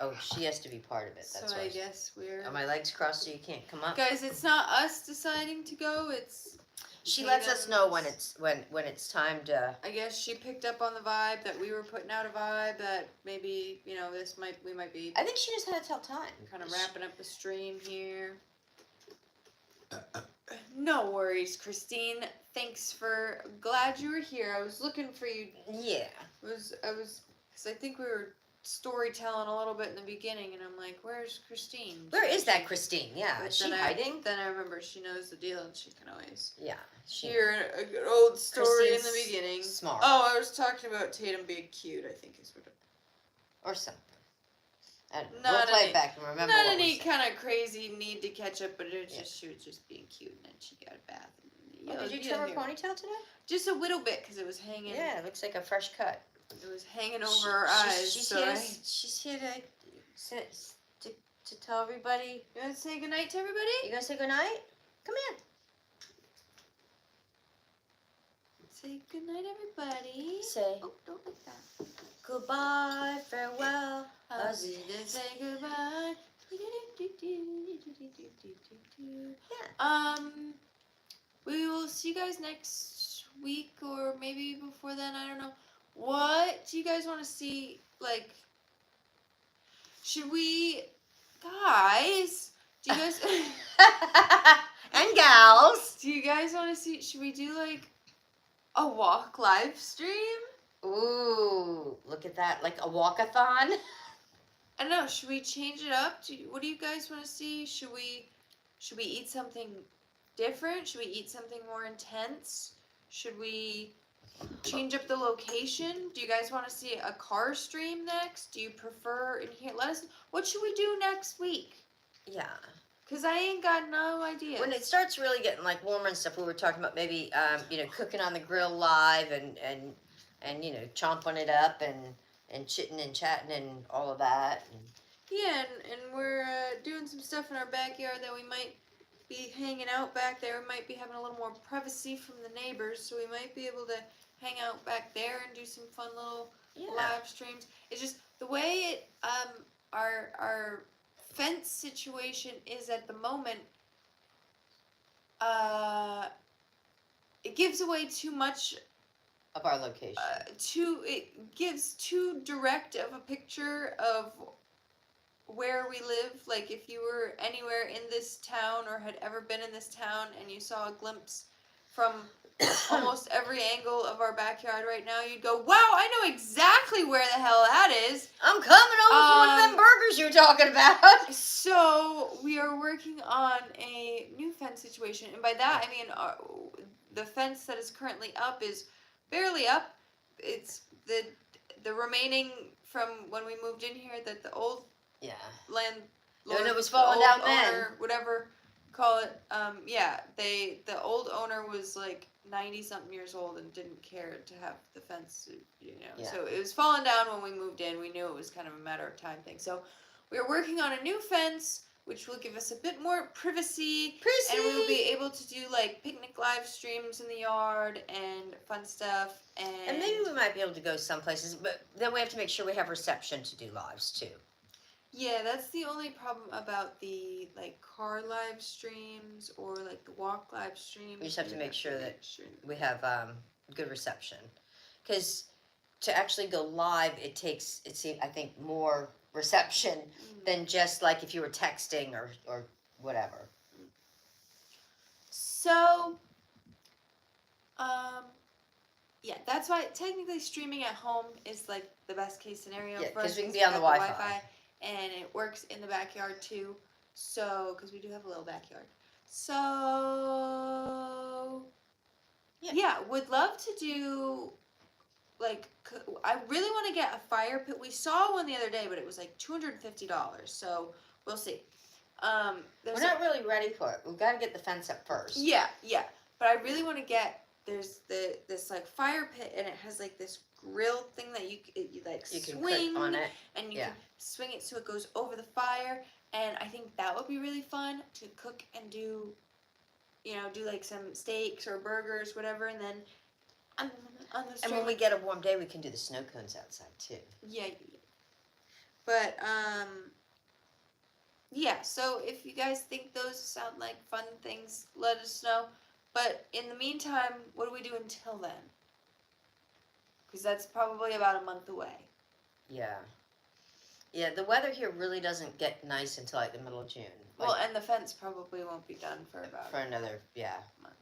Oh, she has to be part of it. That's So why. I guess we're... Are my legs crossed so you can't come up? Guys, it's not us deciding to go, it's... She lets us know when it's time to. I guess she picked up on the vibe that we were putting out a vibe that maybe, we might be I think she just had to tell time. kind of wrapping up the stream here. No worries, Christine. Thanks for... Glad you were here. I was looking for you. Yeah. Because I think we were storytelling a little bit in the beginning, and I'm like, where's Christine? Where is that Christine? Yeah. But Is she then hiding? Then I remember she knows the deal, and she can always Yeah. She hear a good old story in the Christine's beginning. smart. Oh, I was talking about Tatum being cute, I think is what it... Or something. I don't know. Not We'll play any- it back and remember Not what we any said. kind of crazy need to catch up, but it was Yeah. just she was just being cute, and then she got a bath. Oh, did you trim her ponytail today? Just a little bit, because it was hanging. Yeah, it looks like a fresh cut. It was hanging over her eyes. She's so here to tell everybody. You want to say goodnight to everybody? You gonna say goodnight? Come in. Say goodnight, everybody. Say Oh, don't like that. goodbye, farewell. I'll Us. see you say goodbye. Yeah. We will see you guys next week, or maybe before then. I don't know. What do you guys want to see? Like, should we, guys? Do you guys? And gals. Do you guys want to see? Should we do like a walk live stream? Ooh, look at that. Like a walkathon. I don't know. Should we change it up? What do you guys want to see? Should we eat something different? Should we eat something more intense? Should we change up the location? Do you guys want to see a car stream next? Do you prefer in here? Let us. What should we do next week? Yeah. Cause I ain't got no idea. When it starts really getting like warmer and stuff, we were talking about maybe cooking on the grill live and chomping it up and chitting and chatting and all of that. Yeah, and we're doing some stuff in our backyard that we might be hanging out back there. We might be having a little more privacy from the neighbors, so we might be able to hang out back there and do some fun little live streams. It's just the way it our fence situation is at the moment. It gives away too much. Of our location. It gives too direct of a picture of where we live, like if you were anywhere in this town or had ever been in this town and you saw a glimpse from almost every angle of our backyard right now, you'd go, wow, I know exactly where the hell that is. I'm coming over for one of them burgers you're talking about. So we are working on a new fence situation, and by that I mean the fence that is currently up is barely up. It's the remaining from when we moved in here, that the old landlord, and it was falling down then, whatever call it. The old owner was like 90 something years old and didn't care to have the fence, so it was falling down when we moved in. We knew it was kind of a matter of time thing, so we are working on a new fence which will give us a bit more privacy, and we will be able to do like picnic live streams in the yard and fun stuff, and maybe we might be able to go some places, but then we have to make sure we have reception to do lives too. Yeah, that's the only problem about the like car live streams or like the walk live streams. We just have to make sure that we have good reception, because to actually go live, it takes, I think, more reception than just like if you were texting or whatever. So, that's why technically streaming at home is like the best case scenario for us. Because we can be on the Wi-Fi. And it works in the backyard too. So, because we do have a little backyard. So, would love to do, like, I really want to get a fire pit. We saw one the other day, but it was like $250. So, we'll see. We're not really ready for it. We've got to get the fence up first. Yeah. But I really want to get, there's this like fire pit, and it has like this grill thing that you can swing on it, and you can swing it so it goes over the fire, and I think that would be really fun to cook and do like some steaks or burgers, whatever, and then on the and when we get a warm day, we can do the snow cones outside too. But so if you guys think those sound like fun things, let us know. But in the meantime, what do we do until then? Because that's probably about a month away. Yeah, the weather here really doesn't get nice until like the middle of June. Well, and the fence probably won't be done for another month.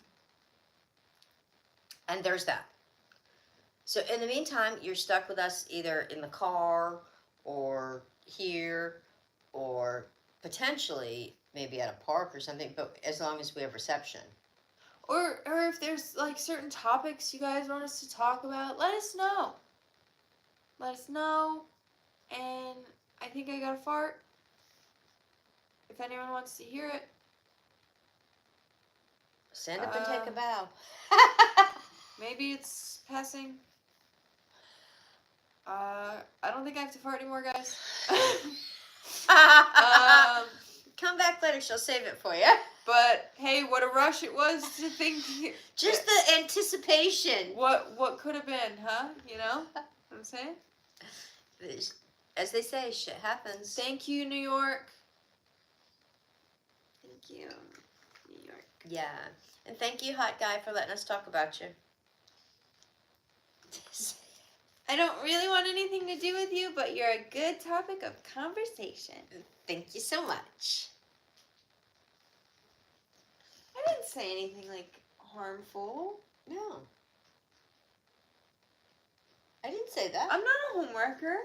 And there's that. So in the meantime, you're stuck with us either in the car or here or potentially maybe at a park or something, but as long as we have reception. Or if there's like certain topics you guys want us to talk about, let us know. And I think I got a fart. If anyone wants to hear it, stand up and take a bow. Maybe it's passing. I don't think I have to fart anymore, guys. Come back later, she'll save it for you. But hey, what a rush it was to think. Just the anticipation. What could have been, huh? You know what I'm saying? As they say, shit happens. Thank you, New York. Thank you, New York. Yeah. And thank you, hot guy, for letting us talk about you. I don't really want anything to do with you, but you're a good topic of conversation. Thank you so much. I didn't say anything, like, harmful. No. I didn't say that. I'm not a homeworker.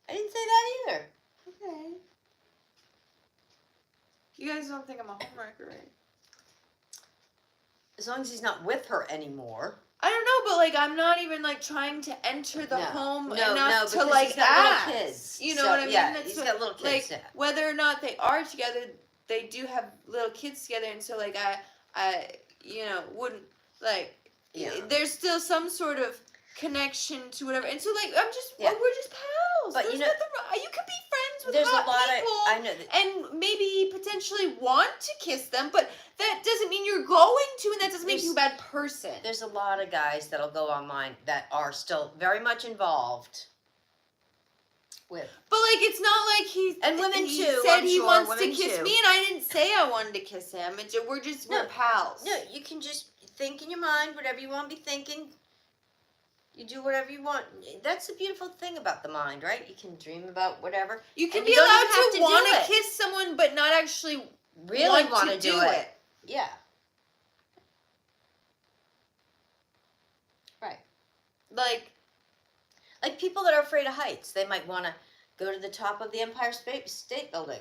I didn't say that either. Okay. You guys don't think I'm a homeworker, right? As long as he's not with her anymore. I don't know, but, like, I'm not even, like, trying to enter the home enough to, like, he's got ask. Little kids. You know what I mean? Yeah, That's he's got little kids. Like, whether or not they are together, they do have little kids together, and so, like, I wouldn't, like, there's still some sort of connection to whatever, and so, like, we're just pals. But there's nothing wrong. You could be friends with there's hot a lot people, I know that, and maybe potentially want to kiss them, but that doesn't mean you're going to, and that doesn't make you a bad person. There's a lot of guys that'll go online that are still very much involved with. But, like, it's not like and women he too. said I'm he sure, wants to women kiss too. me, and I didn't say I wanted to kiss him. We're pals. No, you can just think in your mind whatever you want to be thinking. You do whatever you want. That's the beautiful thing about the mind, right? You can dream about whatever. You can And be you don't allowed even have to to want do to it. kiss someone, but not actually Really want to do it. Yeah. Right. Like People that are afraid of heights, they might want to go to the top of the Empire State Building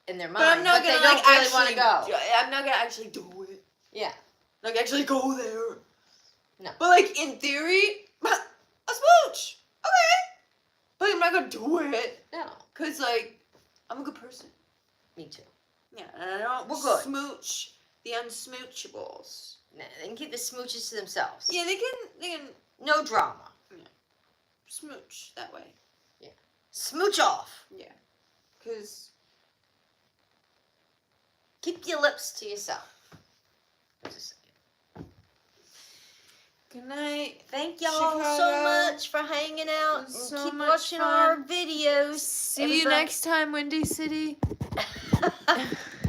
in their mind, but I'm not they gonna don't like really want actually. to go. I'm not gonna actually do it. Yeah. Like actually go there. No. But like in theory, a smooch. Okay. But I'm not gonna do it. No. Cause like I'm a good person. Me too. Yeah, and I don't We're good. smooch the unsmoochables. Nah, they can keep the smooches to themselves. Yeah, they can No drama. smooch that way. Smooch off. Yeah. Cause Keep your lips to yourself. Just saying. good night. Thank y'all so Chicago. much for hanging out and So keep much watching fun. our videos. See you Everybody- next time, Windy City.